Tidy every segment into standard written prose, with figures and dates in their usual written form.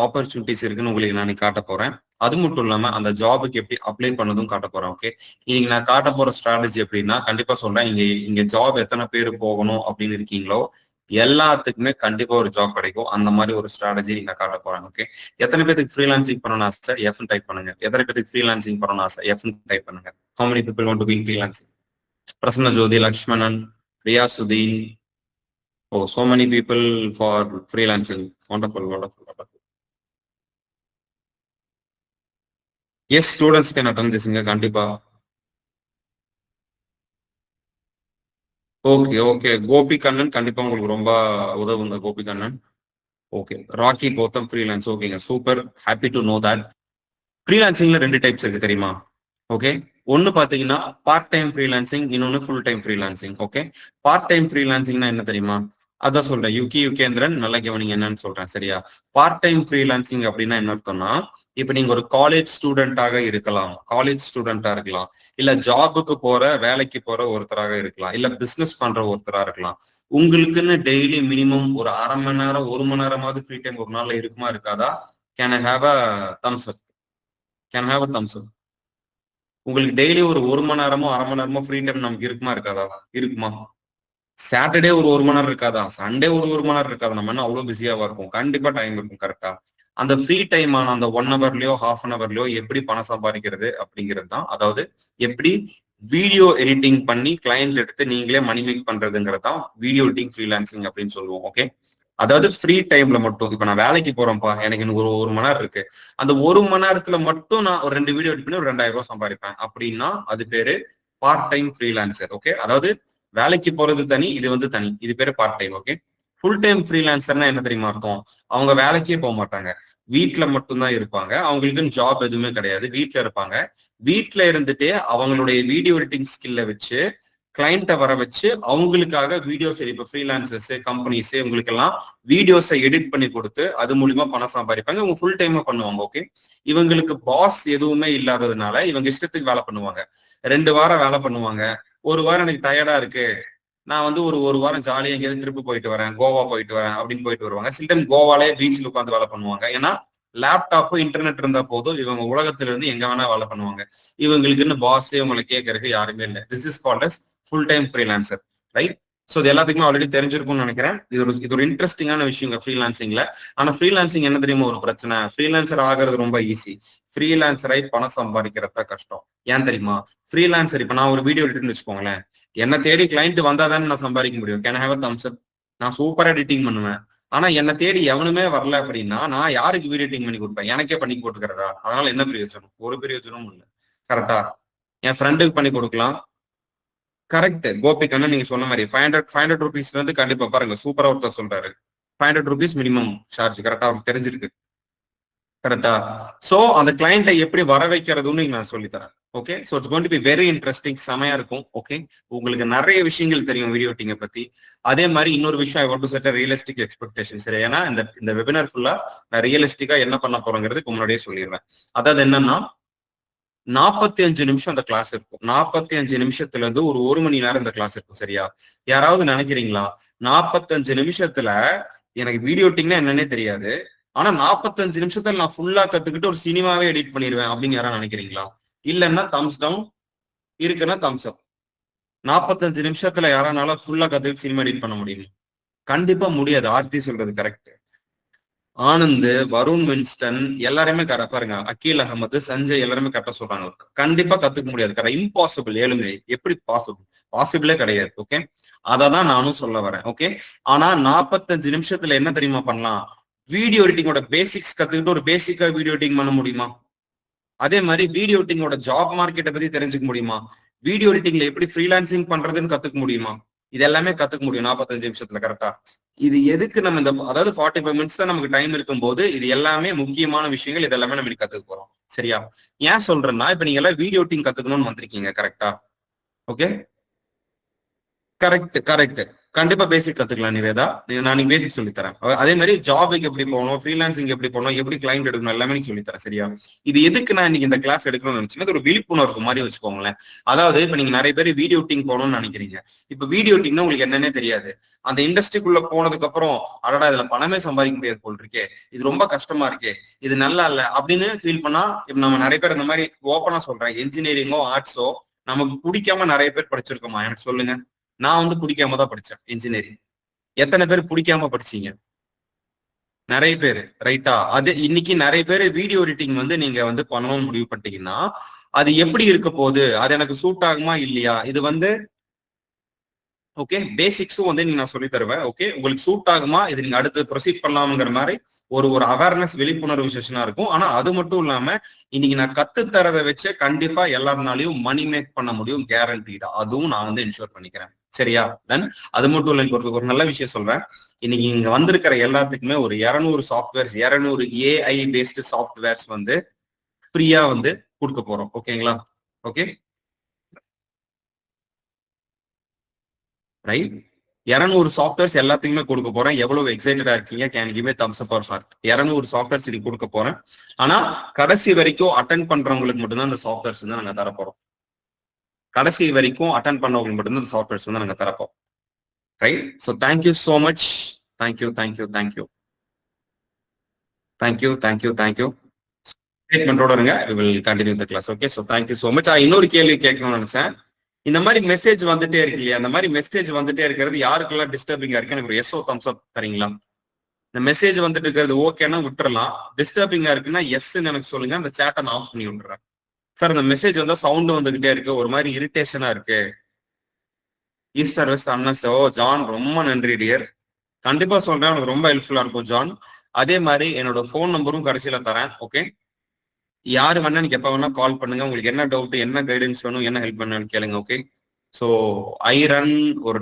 Opportunities இருக்குன்னு உங்களுக்கு நான் காட்ட போறேன். அது மட்டும் இல்லாம அந்த ஜாபுக்கு எப்படி அப்ளை பண்ணதும் காட்ட போறேன். ஓகே, இன்னைக்கு நான் காட்ட போற ஸ்ட்ராட்டஜி எப்படின்னா கண்டிப்பா சொல்றேன். இங்க ஜாப் எத்தனை பேர் போகணும் அப்படின்னு இருக்கீங்களோ எல்லாத்துக்குமே கண்டிப்பா ஒரு ஜாப் கிடைக்கும். அந்த மாதிரி ஒரு ஸ்ட்ராட்டஜி நான் காட்ட போறேன். ஓகே, எத்தனை பேருக்கு ஃப்ரீலான்சிங் பண்ணணும் ஆசை எஃப் டைப் பண்ணுங்க. எத்தனை பேருக்கு ஃப்ரீலான்சிங் பண்ணணும் ஆசை எஃப் டைப் பண்ணுங்க. How many people want to be freelancing? Prasanna Jyoti, Lakshmanan, Riyasuddin. Oh, so many people for freelancing. Wonderful, wonderful, wonderful. Yes, students can attend this இங்க கண்டிப்பா. ஓகே ஓகே, கோபி கண்ணன் கண்டிப்பா உங்களுக்கு ரொம்ப உதவுங்க Gopi Kannan. Okay, Rocky Gautham freelance. ஓகேங்க, super, happy to know that. ஃப்ரீலான்சிங்ல 2 types இருக்கு தெரியுமா? ஓகே, ஒன்னு பாத்தீங்கன்னா பார்ட் டைம் ஃப்ரீலான்சிங், இன்னொன்னு full time freelancing. Okay, part time ஃப்ரீலான்சிங்னா என்ன தெரியுமா? அதான் சொல்றேன், யுகேந்திரன் நல்லா கவனிங்க என்னன்னு சொல்றேன் சரியா. பார்ட் டைம் ஃப்ரீலான்சிங் அப்படின்னா என்ன அர்த்தம்னா, இப்ப நீங்க ஒரு காலேஜ் ஸ்டூடெண்டாக இருக்கலாம், இல்ல ஜாபுக்கு போற வேலைக்கு போற ஒருத்தராக இருக்கலாம், இல்ல பிசினஸ் பண்ற ஒருத்தரா இருக்கலாம். உங்களுக்குன்னு டெய்லி மினிமம் ஒரு 1/2 மணி நேரம் 1 மணி நேரமாவது ஃப்ரீ டைம் ஒரு நாள்ல இருக்குமா இருக்காதா? Can I have a Thums up? Can have a Thums அப்? உங்களுக்கு டெய்லி ஒரு 1 மணி நேரமோ 1/2 மணி நேரமோ ஃப்ரீ டைம் நமக்கு இருக்குமா இருக்காதா? இருக்குமா? சாட்டர்டே ஒரு 1 மணி நேரம் இருக்காதா? சண்டே ஒரு மணி நேரம் இருக்காதா? நம்ம என்ன அவ்வளவு பிஸியாவா இருக்கும்? கண்டிப்பா டைம் இருக்கும் கரெக்டா. அந்த ஃப்ரீ டைம் ஆன அந்த 1 ஹவர்லயோ ஹாஃப் அன் ஹவர்லயோ எப்படி பணம் சம்பாதிக்கிறது அப்படிங்கிறது தான். அதாவது எப்படி வீடியோ எடிட்டிங் பண்ணி கிளைண்ட் எடுத்து நீங்களே மணி மேக் பண்றதுங்கிறது தான் வீடியோ எடிட்டிங் ஃப்ரீலான்சிங் அப்படின்னு சொல்லுவோம். ஓகே, அதாவது ஃப்ரீ டைம்ல மட்டும். இப்ப நான் வேலைக்கு போறேன்ப்பா, எனக்கு இன்னும் ஒரு மணி நேரம் இருக்கு, அந்த 1 மணி நேரத்துல மட்டும் நான் ஒரு 2 வீடியோ எடிட் பண்ணி ஒரு 2000 ரூபாய் சம்பாதிப்பேன் அப்படின்னா அது பேரு பார்ட் டைம் ஃப்ரீலான்சர். ஓகே, அதாவது வேலைக்கு போறது தனி, இது வந்து தனி, இது பேரு part time. Okay, full time ஃப்ரீலான்சர்னா என்ன தெரியுமா அர்த்தம்? அவங்க வேலைக்கே போக மாட்டாங்க, வீட்டுல மட்டும்தான் இருப்பாங்க, அவங்களுக்குன்னு ஜாப் எதுவுமே கிடையாது, வீட்டுல இருப்பாங்க. வீட்டுல இருந்துட்டே அவங்களுடைய வீடியோ எடிட்டிங் ஸ்கில்ல வச்சு கிளைண்ட்டை வர வச்சு அவங்களுக்காக வீடியோஸ், இப்ப ஃப்ரீலான்சர்ஸ் கம்பெனிஸ் உங்களுக்கு எல்லாம் வீடியோஸை எடிட் பண்ணி கொடுத்து அது மூலியமா பணம் சம்பாதிப்பாங்க. இவங்க ஃபுல் டைமா பண்ணுவாங்க. ஓகே, இவங்களுக்கு பாஸ் எதுவுமே இல்லாததுனால இவங்க இஷ்டத்துக்கு வேலை பண்ணுவாங்க. 2 வாரம் வேலை பண்ணுவாங்க. ஒரு வாரம் எனக்கு டயர்டா இருக்கு, நான் வந்து ஒரு வாரம் ஜாலியா எங்கேயாவது ட்ரிப் போயிட்டு வரேன், கோவா போயிட்டு வரேன் அப்படின்னு போயிட்டு வருவாங்க. சில டைம் கோவாலே பீச்சில் உட்காந்து வேலை பண்ணுவாங்க. ஏன்னா லேப்டாப் இன்டர்நெட் இருந்தா போதும், இவங்க உலகத்துல இருந்து எங்க வேணா வேலை பண்ணுவாங்க. இவங்களுக்குன்னு பாஸ் இவங்களை கேட்கறதுக்கு யாருமே இல்லை. This is called as full time freelancer, right? So இது எல்லாத்துக்குமே ஆல்ரெடி தெரிஞ்சிருக்கும்னு நினைக்கிறேன். இது ஒரு இன்ட்ரெஸ்டிங்கான விஷயங்க ஃப்ரீலான்சிங்ல. ஆனா ஃப்ரீலான்சிங் என்ன தெரியுமா ஒரு பிரச்சனை? ஃப்ரீலான்சர் ஆகிறது ரொம்ப ஈஸி, ஃப்ரீலான்சரை பணம் சம்பாதிக்கிறதா கஷ்டம். ஏன் தெரியுமா? ஃப்ரீலான்சர் இப்ப நான் ஒரு வீடியோ எடிட்னு வச்சுக்கோங்களேன், என்ன தேடி கிளைண்ட் வந்தா தானே நான் சம்பாதிக்க முடியும். கேன் ஹேவ் அ தம்ஸ் அப்? நான் சூப்பரா எடிட்டிங் பண்ணுவேன், ஆனா என்ன தேடி எவனுமே வரல அப்படின்னா நான் யாருக்கு வீடியோ எடிட்டிங் பண்ணி கொடுப்பேன்? எனக்கே பண்ணி போட்டுக்கிறதா? அதனால என்ன பிரயோஜனம்? ஒரு பிரயோஜனமும் இல்லை. கரெக்டா? என் ஃப்ரெண்டுக்கு பண்ணி கொடுக்கலாம். கரெக்ட் கோபி கண்ணன், நீங்க சொன்ன மாதிரி 500 ரூபீஸ்ல இருந்து கண்டிப்பா பாருங்க, சூப்பரா ஒருத்தர் சொல்றாரு 500 ரூபீஸ் மினிமம் சார்ஜ். கரெக்டா? அவருக்கு தெரிஞ்சிருக்கு. கரெக்டா? சோ அந்த கிளைண்ட்டை எப்படி வர வைக்கிறதுன்னு நான் சொல்லி தரேன். Okay, so it's going to be very interesting, செமையா இருக்கும். ஓகே, உங்களுக்கு நிறைய விஷயங்கள் தெரியும் வீடியோ எடிட்டிங்கை பத்தி. அதே மாதிரி இன்னொரு விஷயம், I want to set realistic expectation. சரி, ஏன்னா இந்த வெபினார் ஃபுல்லா நான் ரியலிஸ்டிக்கா என்ன பண்ண போறோங்கிறதுக்கு முன்னாடியே சொல்லிடுறேன். அதாவது என்னன்னா 45 நிமிஷம் அந்த கிளாஸ் இருக்கும். 45 நிமிஷத்துல இருந்து ஒரு மணி நேரம் இந்த கிளாஸ் இருக்கும். சரியா? யாராவது நினைக்கிறீங்களா 45 நிமிஷத்துல எனக்கு வீடியோ எடிட்டிங்னா என்னன்னே தெரியாது, ஆனா 45 நிமிஷத்துல நான் ஃபுல்லா கத்துக்கிட்டு ஒரு சினிமாவே எடிட் பண்ணிடுவேன் அப்படின்னு யாராவது நினைக்கிறீங்களா? இல்லைன்னா தம்ஸ் டவுன், இருக்குன்னா தம்ஸ் அப். 45 நிமிஷத்துல யாரானால ஃபுல்லா கத்துக்கிட்டு சினிமா எடிட் பண்ண முடியும்? கண்டிப்பா முடியாது. ஆர்த்தி சொல்றது கரெக்ட். ஆனந்த், வருண் வின்ஸ்டன் எல்லாருமே கரெக்டா பாருங்க, அக்கீல் அகமது, சஞ்சய் எல்லாருமே கரெக்டா சொல்றாங்க. கண்டிப்பா கத்துக்க முடியாது. Correct, impossible. ஏழுமை எப்படி பாசிபிள்? பாசிபிளே கிடையாது. ஓகே, அததான் நானும் சொல்ல வரேன். ஓகே, ஆனா 45 நிமிஷத்துல என்ன தெரியுமா பண்ணலாம்? வீடியோ எடிட்டிங்கோட பேசிக்ஸ் கத்துக்கிட்டு ஒரு பேசிக்கா வீடியோ எடிட்டிங் பண்ண முடியுமா? அதே மாதிரி வீடியோ எடிட்டிங்கோட ஜாப் மார்க்கெட்டை பத்தி தெரிஞ்சுக்க முடியுமா? வீடியோ எடிட்டிங்ல எப்படி ஃப்ரீலான்சிங் பண்றதுன்னு கத்துக்க முடியுமா? இது எல்லாமே கத்துக்க முடியும் 45 நிமிஷத்துல. கரெக்டா? இது எதுக்கு நம்ம அதாவது 45 மினிட்ஸ் தான் நமக்கு டைம் இருக்கும் போது இது எல்லாமே முக்கியமான விஷயங்கள், இது எல்லாமே நம்ம கத்துக்க போறோம். சரியா? ஏன் சொல்றேன்னா இப்ப நீங்க எல்லாம் வீடியோ எடிட்டிங் கத்துக்கணும்னு வந்திருக்கீங்க. கரெக்டா? ஓகே, கரெக்ட் கரெக்ட் கண்டிப்பா பேசிக் கத்துக்கலாம் நிவேதா. நான் நீங்க பேசிக் சொல்லி தரேன். அதே மாதிரி ஜாபுக்கு எப்படி போகணும், ஃப்ரீலான்சிங் எப்படி போகணும், எப்படி கிளைண்ட் எடுக்கணும் எல்லாமே சொல்லி தரேன். சரியா? இது எதுக்கு நான் இன்னைக்கு இந்த கிளாஸ் எடுக்கணும்னு நினைச்சேன்னா ஒரு விழிப்புணர்வு மாதிரி வச்சுக்கோங்களேன். அதாவது இப்ப நீங்க நிறைய பேர் வீடியோ எடிட்டிங் போகணும்னு நினைக்கிறீங்க. இப்ப வீடியோ எடிட்டிங்னா உங்களுக்கு என்னன்னே தெரியாது. அந்த இண்டஸ்ட்ரிக்குள்ள போனதுக்கு அப்புறம் அடடா இதுல பணமே சம்பாதிக்க முடியாது போல் இருக்கே, இது ரொம்ப கஷ்டமா இருக்கே, இது நல்லா இல்ல அப்படின்னு ஃபீல் பண்ணா இப்ப நம்ம நிறைய பேர் இந்த மாதிரி ஓப்பனா சொல்றேன், என்ஜினியரிங்கோ ஆர்ட்ஸோ நமக்கு பிடிக்காம நிறைய பேர் படிச்சிருக்கோமா எனக்கு சொல்லுங்க. நான் வந்து பிடிக்காம தான் படிச்சேன் இன்ஜினியரிங். எத்தனை பேர் பிடிக்காம படிச்சீங்க? நிறைய பேர், ரைட்டா? அது இன்னைக்கு நிறைய பேர் வீடியோ எடிட்டிங் வந்து நீங்க வந்து பண்ணணும்னு முடிவு பண்ணிட்டீங்கன்னா அது எப்படி இருக்க போகுது, அது எனக்கு சூட் ஆகுமா இல்லையா, இது வந்து ஓகே பேசிக்ஸும் வந்து நீங்க நான் சொல்லி தருவேன். ஓகே உங்களுக்கு சூட் ஆகுமா, இது நீங்க அடுத்து ப்ரொசீட் பண்ணலாம்ங்கிற மாதிரி ஒரு ஒரு அவேர்னஸ் விழிப்புணர்வு செஷனா இருக்கும். ஆனா அது மட்டும் இல்லாம இன்னைக்கு நான் கத்து தரதை வச்சு கண்டிப்பா எல்லாருனாலையும் மணி மேக் பண்ண முடியும், கேரண்டீடா. அதுவும் நான் வந்து இன்ஷூர் பண்ணிக்கிறேன். சரியா? தென் அது மட்டும் இல்லை, ஒரு நல்ல விஷயம் சொல்றேன். இன்னைக்கு இங்க வந்திருக்கிற எல்லாத்துக்குமே ஒரு 200 சாஃப்ட்வேர்ஸ், 200 ஏஐ பேஸ்டு சாஃப்ட்வேர்ஸ் வந்து ஃப்ரீயா வந்து கொடுக்க போறோம். ஓகேங்களா? Okay right. 200 சாஃப்ட்வேர்ஸ் எல்லாத்துக்குமே கொடுக்க போறேன். எவ்வளவு எக்ஸைட்டடா இருக்கீங்க? Can give me thumbs up or heart. 200 softwares இன்னைக்கு கொடுக்க போறேன். ஆனா கடைசி வரைக்கும் அட்டன் பண்றவங்களுக்கு மட்டும்தான் இந்த சாஃப்ட்வேர்ஸ் வந்து நாங்க தரப்போறோம். கடைசி வரைக்கும் அட்டன் பண்ணவங்களுக்கு மட்டும்தான் இந்த சாஃப்ட்வேர்ஸ் வந்து நாங்க தரப்போம். Right. So thank you so much. Thank you thank you thank you thank you thank you thank you. ஸ்டேட்மெண்டோட இருங்க. We will continue the class. Okay. So thank you so much. இன்னொரு கேள்வி கேட்கணும்னு நினைச்சேன். இந்த மாதிரி மெசேஜ் வந்துட்டே இருக்கு இல்லையா, அந்த மாதிரி மெசேஜ் வந்துட்டே இருக்கிறது யாருக்கெல்லாம் டிஸ்டர்பிங்கா இருக்கு எனக்கு ஒரு எஸ்ஓ தம்ஸ் அப் தரீங்களா? இந்த மெசேஜ் வந்துட்டு இருக்கிறது ஓகேன்னா விட்டுறலாம், டிஸ்டர்பிங்கா இருக்குன்னா எஸ் எனக்கு சொல்லுங்க, அந்த சேட்டை நான் ஆஃப் பண்ணி விட்டுறேன். சார் இந்த மெசேஜ் வந்தா சவுண்ட் வந்துகிட்டே இருக்கு, ஒரு மாதிரி இரிட்டேஷனா இருக்கு. ஈஸ்டர் வெஸ்ட் அன்னஸ். ஓ ஜான் ரொம்ப நன்றி டியர். கண்டிப்பா சொல்றேன், எனக்கு ரொம்ப ஹெல்ப்ஃபுல்லா இருக்கும் ஜான். அதே மாதிரி என்னோட ஃபோன் நம்பரும் கடைசியில தரேன். ஓகே யாரு வேணா நீங்க எப்ப வேணா கால் பண்ணுங்க, உங்களுக்கு என்ன டவுட், என்ன கைடன்ஸ் வேணும், என்ன ஹெல்ப் பண்ணாலும் கேளுங்க. ஓகே ஸோ ஐ ரன்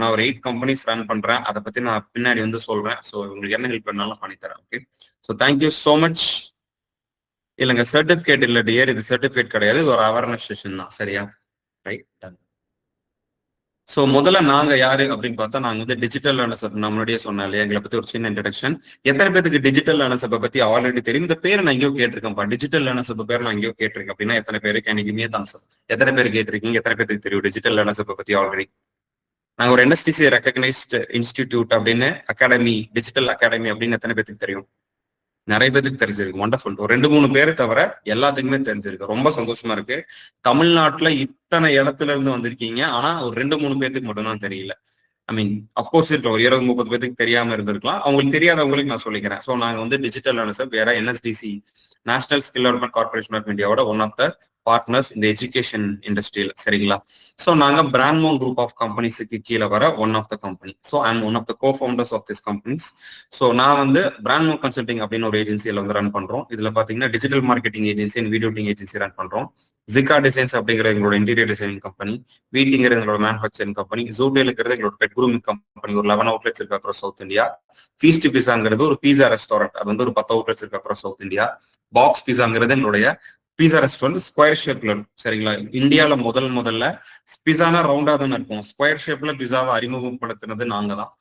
நான் ஒரு 8 கம்பெனிஸ் ரன் பண்றேன், அதை பத்தி நான் பின்னாடி வந்து சொல்றேன். ஸோ உங்களுக்கு என்ன ஹெல்ப் பண்ணாலும் பண்ணித்தரேன். Okay so thank you so much. இல்லைங்க சர்டிபிகேட் இல்ல டியர், இது சர்டிபிகேட் கிடையாது, இது ஒரு அவேர்னஸ் செஷன் தான். சரியா? ரைட். ஸோ முதல்ல நாங்க யாரு அப்படின்னு பார்த்தா நாங்க வந்து டிஜிட்டல் லேர்னர்ஸ். நான் முன்னாடியே சொன்னேன் இல்லையா, எங்களை பத்தி ஒரு சின்ன இன்ட்ரடக்ஷன். எத்தனை பேருக்கு டிஜிட்டல் லேர்னர்ஸ் பத்தி ஆல்ரெடி தெரியும்? இந்த பேரை நான் எங்கேயோ கேட்டிருக்கேன்ப்பா, டிஜிட்டல் லேர்னர்ஸ் பேர் நான் எங்கேயோ கேட்டிருக்கேன் அப்படின்னா எத்தனை பேருக்கு எனக்கு இனிமே தம்ஸ் அப். எத்தனை பேர் கேட்டிருக்கீங்க? எத்தனை பேருக்கு தெரியும் டிஜிட்டல் லேர்னர்ஸ் பத்தி ஆல்ரெடி? நாங்க ஒரு என்எஸ்டிசி ரெகக்னைஸ்ட் இன்ஸ்டிடியூட் அப்படின்னு, அகாடமி, டிஜிட்டல் அகாடமி அப்படின்னு எத்தனை பேருக்கு தெரியும்? நிறைய பேருக்கு தெரிஞ்சிருக்கு. ஒண்டர்ஃபுல். ஒரு 2-3 பேரை தவிர எல்லாத்துக்குமே தெரிஞ்சிருக்கு. ரொம்ப சந்தோஷமா இருக்கு. தமிழ்நாட்டுல இத்தனை இடத்துல இருந்து வந்திருக்கீங்க, ஆனா ஒரு 2-3 பேருக்கு மட்டும்தான் தெரியல. ஐ மீன் அப்கோர்ஸ் இருக்கலாம், ஒரு 20-30 பேருக்கு தெரியாம இருந்திருக்கலாம். அவங்களுக்கு தெரியாதவங்களுக்கு நான் சொல்லிக்கிறேன். ஸோ நாங்க வந்து டிஜிட்டல் லேர்னர்ஸ் வேற NSDC, national skill development corporation of இந்தியாவோட ஒன் ஆஃப் த பார்ட்னர்ஸ் இந்த எஜுகேஷன் இண்டஸ்ட்ரியில. சரிங்களா? ஸோ நாங்க பிராண்ட்மோ குரூப் ஆஃப் கம்பெனிஸுக்கு கீழே வர one of the company. So I am one of the co founders of this companies. So நான் வந்து பிராண்ட்மோ கன்சல்டிங் அப்படின்னு ஒரு ஏஜென்சியில வந்து ரன் பண்றோம். இதுல பாத்தீங்கன்னா digital marketing agency and video editing agency run பண்றோம். ஜிகா டிசைன்ஸ் அப்படிங்கிற எங்களோட இன்டீரியர் டிசைனிங் கம்பெனி, வீட்டிங்கிற எங்களோட மேனுஃபேக்சரிங் கம்பெனி, ஜூடேல் இருக்கிறது எங்களோட பெட் க்ரூமிங் கம்பெனி, ஒரு 11 அவுட்லெட்ஸ் இருக்கு அக்ராஸ் சவுத் இந்தியா. ஃபீஸ்ட் பிஸாங்கிறது ஒரு பீஸா ரெஸ்டாரண்ட், அது வந்து ஒரு 10 அவுட்லெட்ஸ் இருக்கு அக்ராஸ் சவுத் இந்தியா. பாக்ஸ் பீஸாங்கிறது எங்களுடைய பீஸா ரெஸ்டாரண்ட் ஸ்கொயர் ஷேப்ல இருக்கும். சரிங்களா? இந்தியாவில முதல்ல பிஸானா ரவுண்டா தானே இருக்கும், ஸ்கொயர் ஷேப்ல பிஸாவை அறிமுகப்படுத்தினது நாங்க தான்.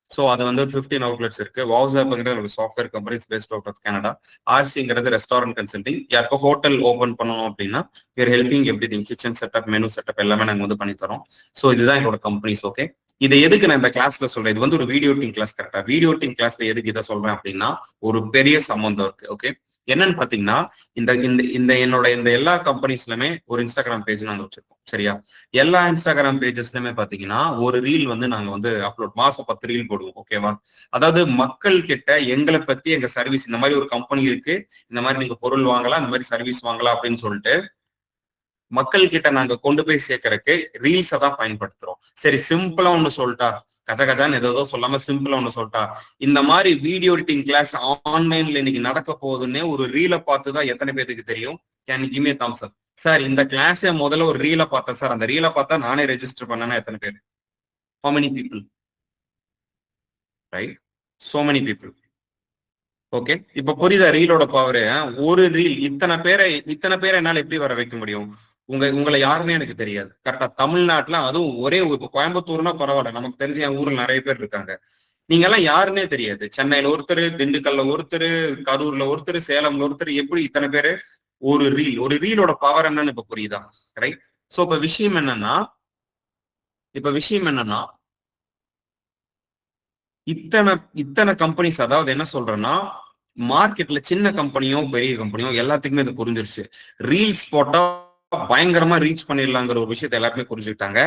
ஸோ அது வந்து 15 அவுட்லெட்ஸ் இருக்கு. வாட்ஸ்அப்ங்கிறது ஒரு software companies based out of Canada. ஆர்சிங்கிறது ரெஸ்டாரண்ட் கன்சல்டிங். யாருக்கும் ஹோட்டல் ஓபன் பண்ணணும் அப்படின்னா we're helping everything, kitchen setup, menu setup எல்லாமே நாங்கள் வந்து பண்ணி தரோம். ஸோ இதுதான் எங்களோட கம்பெனிஸ். ஓகே இதை எதுக்கு நான் இந்த கிளாஸ்ல சொல்றேன், இது வந்து ஒரு வீடியோ எடிட்டிங் கிளாஸ். கரெக்டா? வீடியோ எடிட்டிங் கிளாஸ்ல எதுக்கு இதை சொல்றேன் அப்படின்னா ஒரு பெரிய சம்பந்தம் இருக்கு. ஓகே என்னன்னு பாத்தீங்கன்னா இந்த இந்த இந்த என்னோட இந்த எல்லா கம்பெனிஸ்லுமே ஒரு இன்ஸ்டாகிராம் பேஜ் நாங்க வச்சிருக்கோம். சரியா? எல்லா இன்ஸ்டாகிராம் பேஜஸ்லயுமே பாத்தீங்கன்னா ஒரு ரீல் வந்து நாங்க வந்து அப்லோட், மாசம் 10 ரீல் போடுவோம். ஓகேவா? அதாவது மக்கள் கிட்ட எங்களை பத்தி, எங்க சர்வீஸ், இந்த மாதிரி ஒரு கம்பெனி இருக்கு, இந்த மாதிரி நீங்க பொருள் வாங்கலாம், இந்த மாதிரி சர்வீஸ் வாங்கலாம் அப்படின்னு சொல்லிட்டு மக்கள் கிட்ட நாங்க கொண்டு போய் சேர்க்கறதுக்கு ரீல்ஸை தான் பயன்படுத்துறோம். சரி சிம்பிளா ஒண்ணு சொல்லிட்டா, கஜ கஜான்னு ஏதோ சொல்லாம சிம்பிளா ஒண்ணு சொல்லிட்டா, இந்த மாதிரி வீடியோ எடிட்டிங் கிளாஸ் ஆன்லைன்ல இன்னைக்கு நடக்க போகுதுன்னே ஒரு ரீலை பார்த்துதான் எத்தனை பேருக்கு தெரியும்? Can give me thumbs up. Sir இந்த கிளாஸே முதல்ல ஒரு ரீலை பார்த்தேன் சார், அந்த ரீலை பார்த்தா நானே ரெஜிஸ்டர் பண்ணேன்னா எத்தனை பேர்? how many people? Right? so many people. Okay இப்ப புரியுதா ரீலோட பவர்? ஒரு ரீல் இத்தனை பேரை என்னால எப்படி வர வைக்க முடியும்? உங்களை யாருன்னே எனக்கு தெரியாது. கரெக்டா? தமிழ்நாட்டுல அதுவும் ஒரே கோயம்புத்தூர்னா பரவாயில்ல, நமக்கு தெரிஞ்ச என் ஊர்ல நிறைய பேர் இருக்காங்க. நீங்க எல்லாம் யாருன்னே தெரியாது. சென்னையில ஒருத்தர், திண்டுக்கல்ல ஒருத்தர், கரூர்ல ஒருத்தர், சேலம்ல ஒருத்தர், எப்படி இத்தனை பேரு? ஒரு ரீலோட பவர் என்னன்னு இப்ப புரியுதா? ரைட். சோ இப்ப விஷயம் என்னன்னா இத்தனை இத்தனை கம்பெனிஸ், அதாவது என்ன சொல்றேன்னா, மார்க்கெட்ல சின்ன கம்பெனியோ பெரிய கம்பெனியோ எல்லாத்துக்குமே இது புரிஞ்சிருச்சு. ரீல்ஸ் போட்டா பயங்கரமா ரீச் பண்ணிடலாங்கிற ஒரு விஷயத்த எல்லாருமே புரிஞ்சுக்கிட்டாங்க.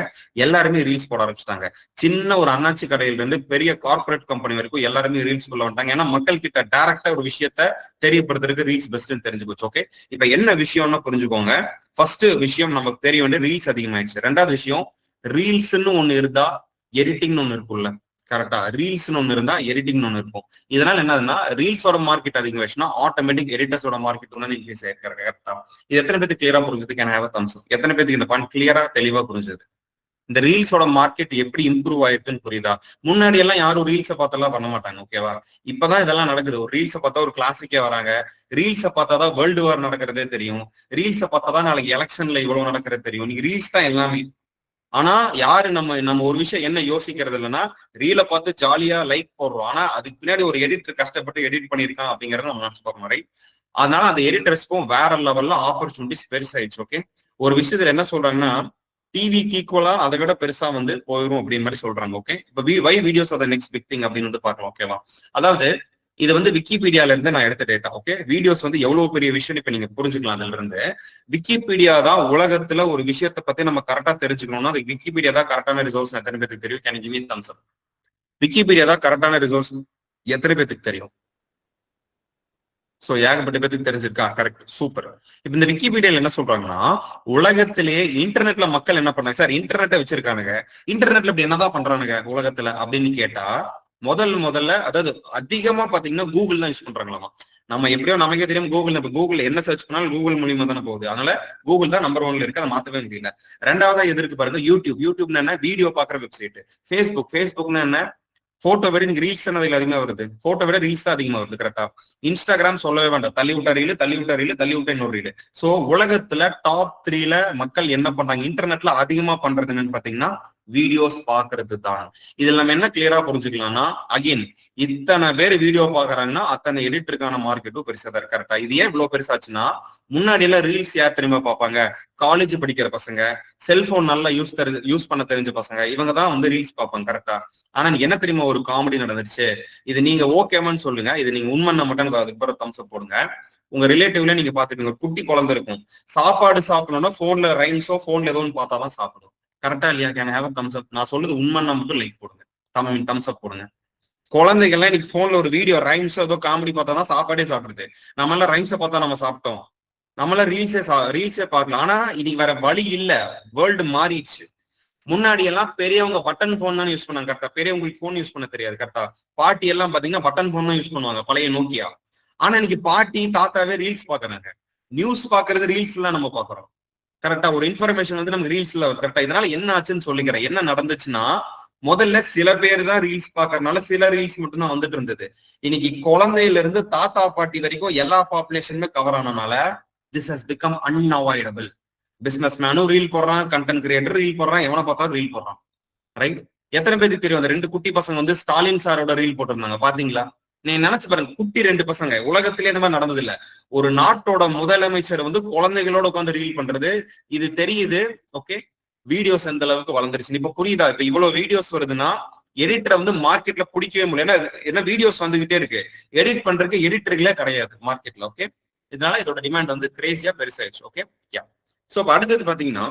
எல்லாருமே ரீல்ஸ் போட ஆரம்பிச்சிட்டாங்க. சின்ன ஒரு அண்ணாச்சி கடையில இருந்து பெரிய கார்பரேட் கம்பெனி வரைக்கும் எல்லாருமே ரீல்ஸ் கொள்ள வந்துட்டாங்க. ஏன்னா மக்கள் கிட்ட டைரக்டா ஒரு விஷயத்த தெரியப்படுத்துறதுக்கு ரீல்ஸ் பெஸ்ட்னு தெரிஞ்சு போச்சு. ஓகே, இப்ப என்ன விஷயம்னா புரிஞ்சுக்கோங்க. ஃபர்ஸ்ட் விஷயம் நமக்கு தெரிய வேண்டிய ரீல்ஸ் அதிகமாயிடுச்சு. ரெண்டாவது விஷயம், ரீல்ஸ்ன்னு ஒண்ணு இருந்தா எடிட்டிங்னு ஒண்ணு இருக்கும்ல. கரெக்டா? ரீல்ஸ்னு ஒண்ணு இருந்தா எடிட்டிங்னு ஒண்ணு இருக்கும். இதனால என்னதுன்னா, ரீல்ஸோட மார்க்கெட் அதிகமாச்சுன்னா ஆட்டோமேட்டிக் எடிட்டர்ஸோட மார்க்கெட் வந்து இன்க்ரீஸ் ஆயிருக்காரு. கரெக்டா? இது எத்தனை பேருக்கு கிளியரா புரிஞ்சது? கேன் ஹேவ் அ தம்ஸ் அப். எத்தனை பேருக்கு இந்த பாயிண்ட் கிளியரா தெளிவா புரிஞ்சது? இந்த ரீல்ஸோட மார்க்கெட் எப்படி இம்ப்ரூவ் ஆயிருக்குன்னு புரியுதா? முன்னாடி எல்லாம் யாரும் ரீல்ஸை பார்த்தெல்லாம் பண்ண மாட்டாங்க. ஓகேவா? இப்பதான் இதெல்லாம் நடக்குது. ஒரு ரீல்ஸை பார்த்தா ஒரு கிளாசிக்கே வராங்க. ரீல்ஸை பார்த்தாதான் வேர்ல்டு வார் நடக்கிறதே தெரியும். ரீல்ஸை பார்த்தாதான் நாளைக்கு எலெக்ஷன்ல இவ்வளவு நடக்கிறது தெரியும். நீங்க ரீல்ஸ் தான் எல்லாமே. ஆனா யாரு நம்ம ஒரு விஷயம் என்ன யோசிக்கிறது இல்லைன்னா, ரீலை பார்த்து ஜாலியா லைக் போடுறோம். ஆனா அதுக்கு பின்னாடி ஒரு எடிட்டர் கஷ்டப்பட்டு எடிட் பண்ணிருக்கான் அப்படிங்கறத நம்ம நினைச்சு பார்க்கணும். ரைட். அதனால அந்த எடிட்டர்ஸ்க்கும் வேற லெவல்ல ஆப்பர்ச்சுனிட்டிஸ் பெருசாயிடுச்சு. ஓகே, ஒரு விஷயத்துல என்ன சொல்றாங்கன்னா, டிவிக்கு ஈக்குவலா அதை விட பெருசா வந்து போயிடும் அப்படின்னு மாதிரி சொல்றாங்க. ஓகே, இப்ப why videos are the next big thing அப்படின்னு வந்து பார்க்கலாம். ஓகேவா? அதாவது இது வந்து விக்கிபீடியால இருந்து நான் எடுத்த டேட்டா. ஓகே, வீடியோஸ் வந்து எவ்வளவு பெரிய விஷயம் இப்ப நீங்க புரிஞ்சுக்கலாம். அதுல இருந்து விக்கிபீடியா தான் உலகத்துல ஒரு விஷயத்தை பத்தி நம்ம கரெக்டா தெரிஞ்சுக்கணும்னா அது விக்கிபீடியா தான் கரெக்டான ரிசோர்ஸ். எத்தனை பேருக்கு தெரியும்? Can you give me thumbs up? Wikipedia தான் கரெக்டான ரிசோர்ஸ் எத்தனை பேருக்கு தெரியும்? சோ ஏகப்பட்ட பேருக்கு தெரிஞ்சிருக்கா? Correct, super. இப்ப இந்த விக்கிபீடியால என்ன சொல்றாங்கன்னா, உலகத்திலேயே இன்டர்நெட்ல மக்கள் என்ன பண்ணாங்க சார்? இன்டர்நெட்டை வச்சிருக்கானுங்க. இன்டர்நெட்ல இப்படி என்னதான் பண்றானுங்க உலகத்துல அப்படின்னு கேட்டா, முதல்ல அதாவது அதிகமா பாத்தீங்கன்னா கூகுள் தான் யூஸ் பண்றாங்களாமா. நம்ம எப்படியோ நமக்கே தெரியும் கூகுள் என்ன சர்ச் பண்ணாலும் கூகுள் மூலியமா தானே போகுது. அதனால கூகுள் தான் நம்பர் ஒன்ல இருக்கு. அதை மாத்தவே முடியல. ரெண்டாவதா எது இருக்கு பாருங்க? யூடியூப்னு என்ன? வீடியோ பாக்குற வெப்சைட். ஃபேஸ்புக்னு என்ன? போட்டோ விட நீங்க ரீல்ஸ் தான் அதிகமா வருது. போட்டோ விட ரீல்ஸ் தான் அதிகமா வருது. கரெக்டா? இன்ஸ்டாகிராம் சொல்லவே வேண்டாம். தள்ளி விட்ட இன்னொரு ரீல். சோ உலகத்துல டாப் 3ல மக்கள் என்ன பண்றாங்க இன்டர்நெட்ல அதிகமா பண்றது என்னன்னு பாத்தீங்கன்னா, வீடியோஸ் பாக்குறது தான். இதுல நம்ம என்ன கிளியரா புரிஞ்சுக்கலாம்னா, அகைன் இத்தனை பேர் வீடியோ பாக்குறாங்கன்னா அத்தனை எடிட்டருக்கான மார்க்கெட்டும் பெருசா தான். கரெக்டா? இது ஏன் இவ்வளவு பெருசாச்சுன்னா, முன்னாடி எல்லாம் ரீல்ஸ் யார் தெரியுமா பார்ப்பாங்க? காலேஜ் படிக்கிற பசங்க, செல்போன் நல்லா யூஸ் பண்ண தெரிஞ்ச பசங்க, இவங்க தான் வந்து ரீல்ஸ் பார்ப்பாங்க. கரெக்டா? ஆனா நீங்க என்ன தெரியுமா ஒரு காமெடி நடந்துருச்சு? இது நீங்க ஓகேமான்னு சொல்லுங்க. இது நீங்க உண்மைன்னா மட்டும் அதுக்கு பிறகு தம்ஸ் அப் போடுங்க. உங்க ரிலேட்டிவ்ல நீங்க பாத்துக்கோங்க, ஒரு குட்டி குழந்தை இருக்கும். சாப்பாடு சாப்பிடணும்னா போன்ல ரைம்ஸோ போன்ல ஏதோ ஒன்று பார்த்தாதான் சாப்பிடும். கரெக்டா இல்லையா? கேன் ஹேவ் தம்ஸ் அப்? நான் சொல்லுது உண்மைன்னா மட்டும் லைக் போடுங்க. தம்ஸ் அப் போடுங்க. குழந்தைகள்லாம் இன்னைக்கு போன்ல ஒரு வீடியோ ரைம்ஸ் ஏதோ காமெடி பார்த்தாதான் சாப்பாடே சாப்பிடுது. நம்ம எல்லாம் ரைம்ஸை பார்த்தா நம்ம சாப்பிட்டோம். நம்மளாம் ரீல்ஸே பார்க்கலாம். ஆனா இன்னைக்கு வேற வழி இல்ல. வேர்ல்டு மாறிடுச்சு. முன்னாடி எல்லாம் பெரியவங்க பட்டன் போன் தான் யூஸ் பண்ணாங்க. கரெக்டா? பெரியவங்களுக்கு போன் யூஸ் பண்ண தெரியாது. கரெக்டா? பாட்டி எல்லாம் பாத்தீங்கன்னா பட்டன் போன் தான் யூஸ் பண்ணுவாங்க, பழைய நோக்கியா. ஆனா இன்னைக்கு பாட்டி தாத்தாவே ரீல்ஸ் பாக்குறாங்க. நியூஸ் பாக்குறது ரீல்ஸ் எல்லாம் நம்ம பாக்குறோம். கரெக்டா? ஒரு இன்ஃபர்மேஷன் வந்து நம்ம ரீல்ஸ்ல கரெக்டா? இதனால என்ன ஆச்சுன்னு சொல்லிக்கிறேன். என்ன நடந்துச்சுன்னா, முதல்ல சில பேர் தான் ரீல்ஸ் பாக்குறதுனால சில ரீல்ஸ் மட்டும் தான் வந்துட்டு இருந்தது. இன்னைக்கு குழந்தையில இருந்து தாத்தா பாட்டி வரைக்கும் எல்லா பாப்புலேஷனுமே கவர் ஆனனால this has become unavoidable. Business மேனும் ரீல் போடுறான், கண்டென்ட் கிரியேட்டர் ரீல் போடுறான், எவனை பார்த்தாலும் ரீல் போடுறான். ரைட்? எத்தனை பேருக்கு தெரியும் அந்த 2 குட்டி பசங்க வந்து ஸ்டாலின் சாரோட ரீல் போட்டிருந்தாங்க? பாத்தீங்களா? நீங்க நினைச்சு பாருங்க, குட்டி 2 பசங்க. உலகத்திலே இந்த மாதிரி நடந்தது இல்ல. ஒரு நாட்டோட முதலமைச்சர் வந்து குழந்தைகளோட உட்காந்து ரீல் பண்றது, இது தெரியுது. ஓகே, வீடியோஸ் எந்த அளவுக்கு வளர்ந்துருச்சு இப்ப புரியுதா? இப்ப இவ்வளவு வீடியோஸ் வருதுன்னா எடிட்டரை வந்து மார்க்கெட்ல பிடிக்கவே முடியல. என்ன வீடியோஸ் வந்துகிட்டே இருக்கு, எடிட் பண்றதுக்கு எடிட்டர்களே கிடையாது மார்க்கெட்ல. ஓகே, இதனால இதோட டிமாண்ட் வந்து கிரேசியா பெருசாயிடுச்சு. ஓகே, யா. சோ அடுத்தது பாத்தீங்கன்னா,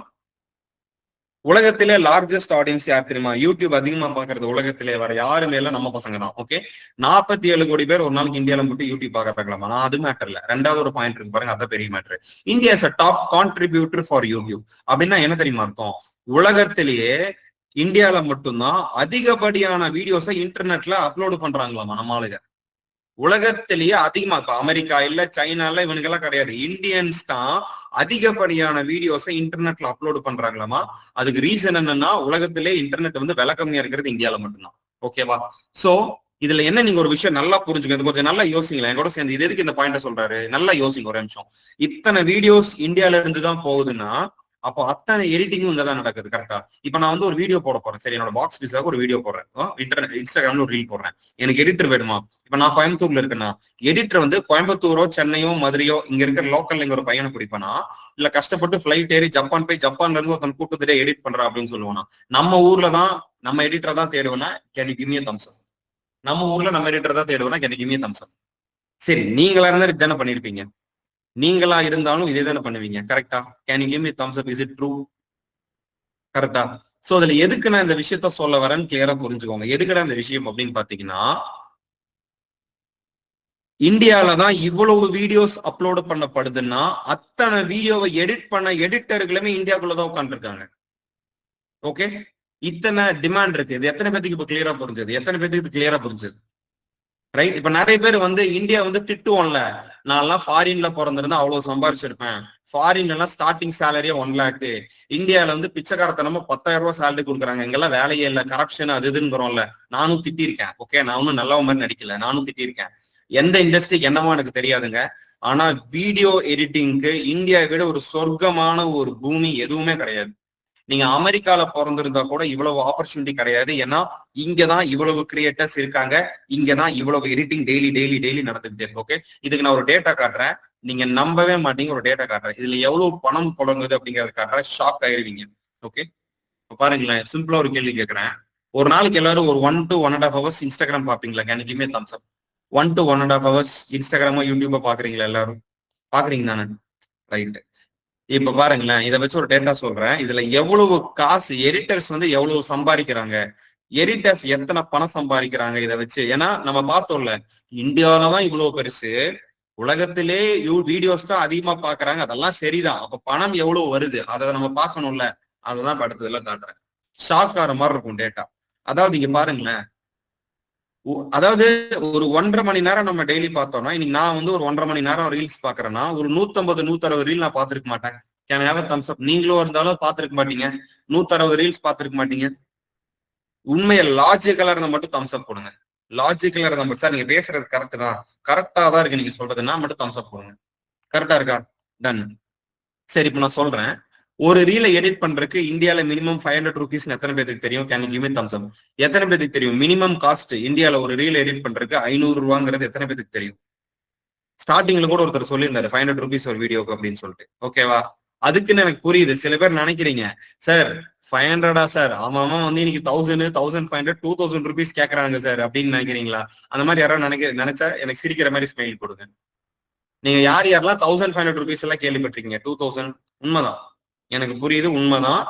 உலகத்திலே லார்ஜஸ்ட் ஆடியன்ஸ் யார் தெரியுமா? யூடியூப் அதிகமா பாக்குறது உலகத்திலே வர யாருமே இல்ல, நம்ம பசங்க தான். ஓகே, 47 கோடி பேர் ஒரு நாளைக்கு இந்தியால மட்டும் யூடியூப் பாக்குறாங்களாமா. நான் அது மேட்டர் இல்ல. ரெண்டாவது ஒரு பாயிண்ட் இருக்கு பாருங்க, அதான் பெரிய matter. India is a top contributor for YouTube. அப்படின்னா என்ன தெரியுமா அர்த்தம்? உலகத்திலேயே இந்தியால மட்டும்தான் அதிகப்படியான வீடியோஸை இன்டர்நெட்ல அப்லோடு பண்றாங்களாமா நம்ம ஆளுங்க. உலகத்திலேயே அதிகமா, இப்ப அமெரிக்கா இல்ல சைனா இல்ல இவனுக்கெல்லாம் கிடையாது, இந்தியன்ஸ் தான் அதிகப்படியான வீடியோஸை இன்டர்நெட்ல அப்லோடு பண்றாங்களாமா. அதுக்கு ரீசன் என்னன்னா, உலகத்திலே இன்டர்நெட் வந்து விலை கம்மியா இருக்கிறது இந்தியால மட்டும்தான். ஓகேவா? சோ இதுல என்ன, நீங்க ஒரு விஷயம் நல்லா புரிஞ்சுக்க, கொஞ்சம் நல்லா யோசிங்களேன் என் கூட சேர்ந்து. இது எதுக்கு இந்த பாயிண்ட சொல்றாரு? நல்லா யோசிங்க ஒரு நிமிஷம். இத்தனை வீடியோஸ் இந்தியால இருந்து தான் போகுதுன்னா, அப்போ அத்தனை எடிட்டிங்கும் இங்கதான் நடக்குது. கரெக்டா? இப்ப நான் வந்து ஒரு வீடியோ போட போறேன். சரி, என்னோட பாக்ஸ் பிஸாக ஒரு வீடியோ போடுறேன். இன்ஸ்டாகிராம்ல ஒரு ரீல் போடுறேன். எனக்கு எடிட்டர் வேணுமா? இப்ப நான் கோயம்புத்தூர்ல இருக்கேன்னா எடிட்டர் வந்து கோயம்புத்தூரோ சென்னையோ மதுரையோ இங்க இருக்கிற லோக்கல்ல இங்க ஒரு பையனை பிடிப்பனா, இல்ல கஷ்டப்பட்டு பிளைட் ஏறி ஜப்பான் போய் ஜப்பான்ல இருந்து ஒருத்தன் கூட்டத்திலே எடிட் பண்றா அப்படின்னு சொல்லுவானா? நம்ம ஊர்ல தான் நம்ம எடிட்டர் தான் தேடுவேன்னா can you give me a thumbs up? நம்ம ஊர்ல நம்ம எடிட்டர் தான் தேடுவேன்னா can you give me a thumbs up? சரி, நீங்களா இருந்தா இதுதானே பண்ணிருப்பீங்க. நீங்களா இருந்தாலும் இதே தானே பண்ணுவீங்க. கரெக்டா? Can you give me thumbs up? Is it true? கரெக்டா? சோ அதுல எதுக்கு நான் இந்த விஷயத்த சொல்ல வரேன்னு கிளியரா புரிஞ்சுக்கோங்க. எதுக்குடா இந்த விஷயம் அப்படின்னு பாத்தீங்கன்னா, இந்தியால தான் இவ்வளவு வீடியோஸ் அப்லோட் பண்ணப்படுதுன்னா அத்தனை வீடியோவை எடிட் பண்ண எடிட்டர்களுமே இந்தியாக்குள்ளதான் உட்காந்துருக்காங்க. ஓகே, இத்தனை டிமாண்ட் இருக்கு. இது எத்தனை பேத்துக்கு இப்ப கிளியரா புரிஞ்சது? எத்தனை பேத்துக்கு இது கிளியரா புரிஞ்சது? ரைட். இப்ப நிறைய பேர் வந்து இந்தியா வந்து திட்டுவோம்ல, நான் எல்லாம் ஃபாரின்ல பிறந்திருந்தா அவ்வளவு சம்பாரிச்சிருப்பேன், ஃபாரின்ல எல்லாம் ஸ்டார்டிங் சேலரியே 1 lakh, இந்தியால வந்து பிச்சைக்காரத்தனமா 10,000 ரூபாய் சேலரி கொடுக்குறாங்க, இங்கெல்லாம் வேலையே இல்ல, கரப்ஷன் அது இதுங்கிறோம்ல. நானும் திட்டிருக்கேன். ஓகே, நான் ஒன்னும் நல்ல மாதிரி நடிக்கல, நானும் திட்டிருக்கேன். எந்த இண்டஸ்ட்ரிக்கு என்னமோ எனக்கு தெரியாதுங்க. ஆனா வீடியோ எடிட்டிங்க்கு இந்தியாவை விட ஒரு சொர்க்கமான ஒரு பூமி எதுவுமே கிடையாது. நீங்க அமெரிக்கால பிறந்திருந்தா கூட இவ்வளவு ஆப்பர்ச்சுனிட்டி கிடையாது. ஏன்னா இங்கதான் இவ்வளவு கிரியேட்டர்ஸ் இருக்காங்க, இங்கதான் இவ்வளவு எடிட்டிங் டெய்லி டெய்லி டெய்லி நடந்துகிட்டே இருக்கு. ஓகே, இதுக்கு நான் ஒரு டேட்டா காட்டுறேன், நீங்க நம்பவே மாட்டீங்க. ஒரு டேட்டா காட்டுறேன், இதுல எவ்வளவு பணம் புழங்குது அப்படிங்கறத காட்டுறேன், ஷாக் ஆயிருவீங்க. ஓகே, பாருங்களேன், சிம்பிளா ஒரு கேள்வி கேட்கறேன். ஒரு நாளைக்கு எல்லாரும் ஒரு 1 to 1.5 hours இன்ஸ்டாகிராம் பாப்பீங்களா? எனக்குமே தம்ஸ் அப். 1 to 1.5 hours இன்ஸ்டாகிராமோ யூடியூபோ பாக்குறீங்களா? எல்லாரும் பாக்குறீங்க தானே? ரைட். இப்ப பாருங்களேன், இதை வச்சு ஒரு டேட்டா சொல்றேன். இதுல எவ்வளவு காசு எடிட்டர்ஸ் வந்து எவ்வளவு சம்பாதிக்கிறாங்க, எடிட்டர்ஸ் எத்தனை பணம் சம்பாதிக்கிறாங்க இதை வச்சு. ஏன்னா நம்ம பார்த்தோம்ல, இந்தியாவிலதான் இவ்வளவு பெருசு, உலகத்திலே வீடியோஸ் தான் அதிகமா பாக்குறாங்க, அதெல்லாம் சரிதான். அப்ப பணம் எவ்வளவு வருது அதை நம்ம பார்க்கணும்ல. அததான் அடுத்ததுல காட்டுறேன். ஷாக் ஆகிற மாதிரி இருக்கும் டேட்டா. அதாவது இங்க பாருங்களேன், அதாவது ஒரு 1.5 மணி நேரம் நம்ம டெய்லி பார்த்தோம்னா, இன்னைக்கு நான் வந்து ஒரு 1.5 மணி நேரம் ரீல்ஸ் பாக்குறேன்னா ஒரு 150 160 ரீல் நான் பார்த்திருக்க மாட்டேன். Can have a thumbs up? நீங்களும் இருந்தாலும் பார்த்திருக்க மாட்டீங்க, 160 ரீல்ஸ் பார்த்திருக்க மாட்டீங்க. உண்மையை லாஜிக்கலா இருந்தா மட்டும் தம்ஸ் அப் போடுங்க. லாஜிக்கலா இருந்தா மட்டும், சார் நீங்க பேசுறது கரெக்ட் தான், கரெக்டா தான் இருக்கு நீங்க சொல்றதுன்னா மட்டும் தம்ஸ் அப் போடுங்க. கரெக்டா இருக்கா? டன். சரி, இப்ப நான் சொல்றேன், ஒரு ரீலை எடிட் பண்றதுக்கு இந்தியால மினிமம் 500 rupees எத்தனை பேருக்கு தெரியும்? Can you give me thumbs up? எத்தனை பேருக்கு தெரியும் மினிமம் காஸ்ட் இந்தியால ஒரு ரீல் எடிட் பண்றதுக்கு 500 ரூபாங்கிறது? எத்தனை பேருக்கு தெரியும்? ஸ்டார்டிங்ல கூட ஒருத்தர் சொல்லியிருந்தாரு 500 rupees ஒரு வீடியோக்கு அப்படின்னு சொல்லிட்டு. ஓகேவா? அதுக்குன்னு எனக்கு புரியுது, சில பேர் நினைக்கிறீங்க, சார் 500 சார், அவன் வந்து இன்னைக்கு 1000 1500 2000 rupees கேட்கறாங்க சார் அப்படின்னு நினைக்கிறீங்களா? அந்த மாதிரி யாராவது நினைச்சா எனக்கு சிரிக்கிற மாதிரி ஸ்மைல் கொடுங்க. நீங்க யார் யாரெல்லாம் 1500 rupees எல்லாம் கேள்விப்பட்டிருக்கீங்க? 2000. உண்மைதான், எனக்கு புரியுது, உண்மைதான்.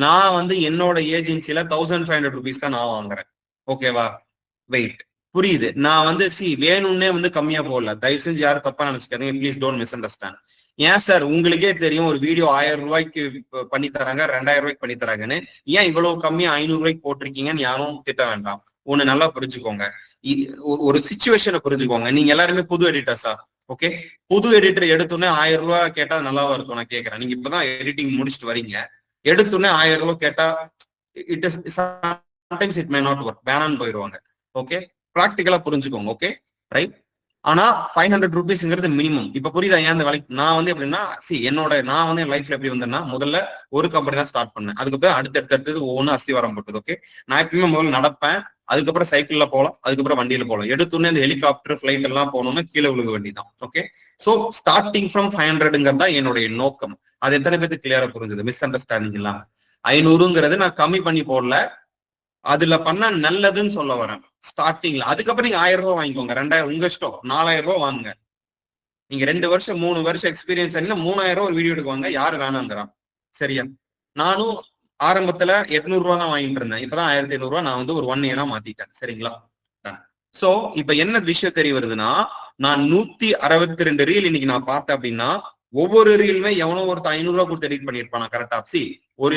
நான் வந்து என்னோட ஏஜென்சில 1500 rupees தான் நான் வாங்குறேன். ஓகேவா? வெயிட், புரியுது. நான் வந்து வேணும்னே வந்து கம்மியா போடல, தயவு செஞ்சு யாரும் தப்பா நினைச்சுக்காதீங்க, ப்ளீஸ் டோன்ட் மிஸ் அண்டர்ஸ்டாண்ட். ஏன் சார், உங்களுக்கே தெரியும் ஒரு வீடியோ 1000 ரூபாய்க்கு பண்ணி தராங்க, 2000 ரூபாய்க்கு பண்ணி தராங்கன்னு, ஏன் இவ்வளவு கம்மியா 500 ரூபாய்க்கு போட்டிருக்கீங்கன்னு யாரும் திட்ட வேண்டாம். ஒண்ணு நல்லா புரிஞ்சுக்கோங்க, ஒரு சிச்சுவேஷனை புரிஞ்சுக்கோங்க. நீங்க எல்லாருமே புது எடிட்டர்ஸா? ஓகே, புது எடிட்டர் எடுத்தோன்னே 1000 ரூபாய் கேட்டா நல்லாவா இருக்கும்? நான் கேட்கறேன், நீங்க இப்பதான் எடிட்டிங் முடிச்சுட்டு வரீங்க, எடுத்தோன்னே 1000 ரூபாய் கேட்டா it is sometimes it may not work, வேணான்னு போயிடுவாங்க. ஓகே, ப்ராக்டிக்கலா புரிஞ்சுக்கோங்க. Okay, right. ஆனா 500 rupeesங்கிறது மினிமம். இப்ப புரியுதா ஏன் அந்த வேலைக்கு நான் வந்து எப்படின்னா, நான் வந்து என் லைஃப்ல எப்படி வந்தேன்னா, முதல்ல ஒரு கம்பெனி தான் ஸ்டார்ட் பண்ணேன், அதுக்கப்புறம் அடுத்தடுத்தது ஒவ்வொன்றும் அஸ்திவாரம் போட்டது. ஓகே, நான் எப்பயுமே முதல்ல நடப்பேன், அதுக்கப்புறம் சைக்கிள்ல போகலாம், அதுக்கப்புறம் வண்டியில போகலாம். எடுத்துன்னே இந்த ஹெலிகாப்டர் ஃபிளைட் எல்லாம் போகணும்னா கீழே விழுக வேண்டிதான். ஓகே, சோ ஸ்டார்டிங் ஃப்ரம் 500ங்கிறது தான் என்னுடைய நோக்கம். அது எத்தனை பேருக்கு கிளியரா புரிஞ்சது? மிஸ் அண்டர்ஸ்டாண்டிங் எல்லாம் 500ங்கிறது நான் கம்மி பண்ணி போடல, அதுல பண்ண நல்லதுன்னு சொல்ல வரேன் ஸ்டார்டிங்ல. அதுக்கப்புறம் நீங்க 1000 ரூபாய் வாங்கிக்கோங்க, 2000 உங்க இஷ்டம், 4000 ரூபாய் வாங்குங்க. நீங்க 2 வருஷம் 3 வருஷம் எக்ஸ்பீரியன்ஸ் 3000 ரூபாய் ஒரு வீடியோ எடுக்குவாங்க, யாரு வேணாங்கிறான்? சரியா? நானும் ஆரம்பத்துல 800 ரூபாய் தான் வாங்கிட்டு இருந்தேன், இப்பதான் 1500 ரூபாய் நான் வந்து ஒரு 1 year மாத்திட்டேன். சரிங்களா? சோ இப்ப என்ன விஷயம் தெரிய வருதுன்னா, நான் 162 ரீல் இன்னைக்கு நான் பார்த்தேன் அப்படின்னா, ஒவ்வொரு ரீலுமே எவனோ ஒருத்தர் 500 ரூபாய் கொடுத்து எடிட் பண்ணிருப்பான். கரெக்டா? ஒரு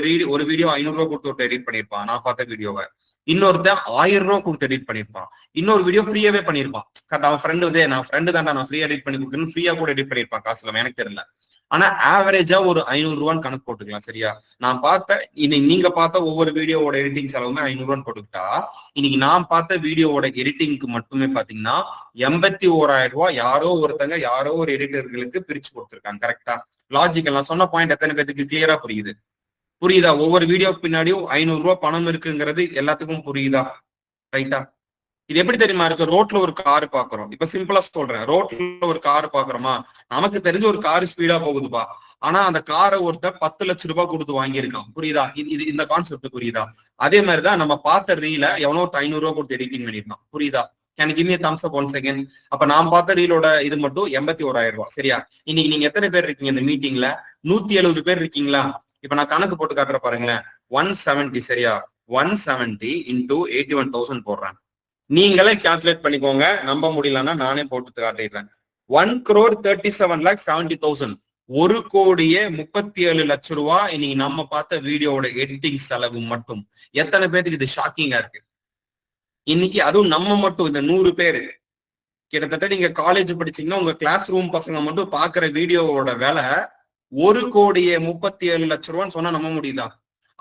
வீடியோ 500 ரூபாய் கொடுத்து ஒருத்தர் எடிட் பண்ணிருப்பான், நான் பார்த்த வீடியோவை. இன்னொருத்தன் 1000 ரூபாய் கொடுத்து எடிட் பண்ணிருப்பான், இன்னொரு வீடியோ ஃப்ரீயாவே பண்ணிருப்பான். கரெக்டா? அவன் ஃப்ரெண்டு வந்து, நான் ஃப்ரெண்டு தான்டா, நான் ஃப்ரீயா எடிட் பண்ணி கொடுக்குறேன்னு ஃப்ரீயா கூட எடிட் பண்ணிருப்பான், காசுல எனக்கு தெரியல. ஆனா ஆவரேஜா ஒரு 500 ரூபான்னு கணக்கு போட்டுக்கலாம். சரியா? நான் பார்த்த இன்னைக்கு நீங்க பார்த்த ஒவ்வொரு வீடியோவோட எடிட்டிங் செலவுமே 500 ரூபான்னு போட்டுக்கிட்டா, இன்னைக்கு நான் பார்த்த வீடியோவோட எடிட்டிங்க்கு மட்டுமே பாத்தீங்கன்னா 81,000 ரூபாய் யாரோ ஒருத்தங்க யாரோ ஒரு எடிட்டர்களுக்கு பிரிச்சு கொடுத்துருக்காங்க. கரெக்டா? லாஜிக்கல். நான் சொன்ன பாயிண்ட் எத்தனை பேருக்கு கிளியரா புரியுதா? ஒவ்வொரு வீடியோ பின்னாடியும் 500 ரூபாய் பணம் இருக்குங்கிறது எல்லாத்துக்கும் புரியுதா? ரைட்டா? இது எப்படி தெரியுமா இருக்கு? ரோட்ல ஒரு கார் பாக்குறோம். இப்ப சிம்பிளா சொல்றேன், ரோட்ல ஒரு கார் பாக்குறோமா, நமக்கு தெரிஞ்ச ஒரு கார் ஸ்பீடா போகுதுப்பா. ஆனா அந்த காரை ஒருத்தர் 10 லட்சம் ரூபாய் கொடுத்து வாங்கியிருக்கான். புரியுதா? இது இந்த கான்செப்ட் புரியுதா? அதே மாதிரிதான் நம்ம பார்த்த ரீல எவனோ 500 ரூபாய் கொடுத்து எடிட்டிங் பண்ணிருக்கான். புரியுதா? எனக்கு கிவ் மீ தம்ஸ் அப் 1 செகண்ட். அப்ப நான் பார்த்த ரீலோட இது மட்டும் 81,000 ரூபாய். சரியா? இன்னைக்கு நீங்க எத்தனை பேர் இருக்கீங்க இந்த மீட்டிங்ல? 170 பேர் இருக்கீங்களா? இப்ப நான் கணக்கு போட்டு காட்டுற பாருங்களேன். 170. சரியா? 170 into 81,000 போடுறேன். நீங்களே கால்குலேட் பண்ணிக்கோங்க. நம்ப முடியலன்னா நானே போட்டு காட்டிடுறேன். 1,37,70,000. 1,37,00,000 ரூபாய் இன்னைக்கு நம்ம பார்த்த வீடியோட எடிட்டிங் செலவு மட்டும். எத்தனை பேருக்கு இது ஷாக்கிங்கா இருக்கு? இன்னைக்கு அதுவும் நம்ம மட்டும் இந்த 100 பேரு கிட்டத்தட்ட நீங்க காலேஜ் படிச்சீங்கன்னா உங்க கிளாஸ் ரூம் பசங்க மட்டும் பாக்குற வீடியோவோட விலை 1,37,00,000 ரூபான்னு சொன்னா நம்ப முடியுதா?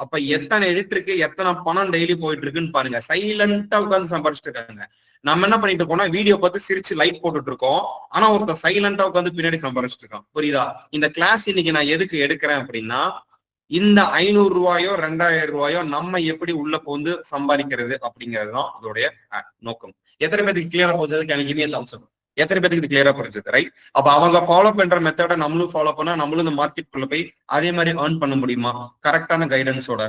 அப்ப எத்தனை எடிட்டருக்கு எத்தனை பணம் டெய்லி போயிட்டு இருக்குன்னு பாருங்க. சைலண்டா உட்காந்து சம்பாரிச்சிட்டு இருக்காங்க. நம்ம என்ன பண்ணிட்டு இருக்கோம்னா வீடியோ பார்த்து சிரிச்சு லைக் போட்டுட்டு இருக்கோம். ஆனா ஒருத்தர் சைலண்டா உட்காந்து பின்னாடி சம்பாரிச்சிட்டு இருக்கான். புரியுதா? இந்த கிளாஸ் இன்னைக்கு நான் எதுக்கு எடுக்கிறேன் அப்படின்னா, இந்த 500 ரூபாயோ 2,000 ரூபாயோ நம்ம எப்படி உள்ள போந்து சம்பாதிக்கிறது அப்படிங்கிறது தான் இதோடைய நோக்கம். எத்தனை பேருக்கு கிளியரா போச்சதுக்கு எனக்கு இனிய அம்சம். எத்தனை பேருக்கு இது கிளியரா புரிஞ்சது? ரைட்? அப்ப அவங்க ஃபாலோ பண்ற மெத்தட நம்மளும் ஃபாலோ பண்ணா நம்மளும் இந்த மார்க்கெட் குள்ள போய் அதே மாதிரி ஏர்ன் பண்ண முடியுமா? கரெக்டான கைடன்ஸோட.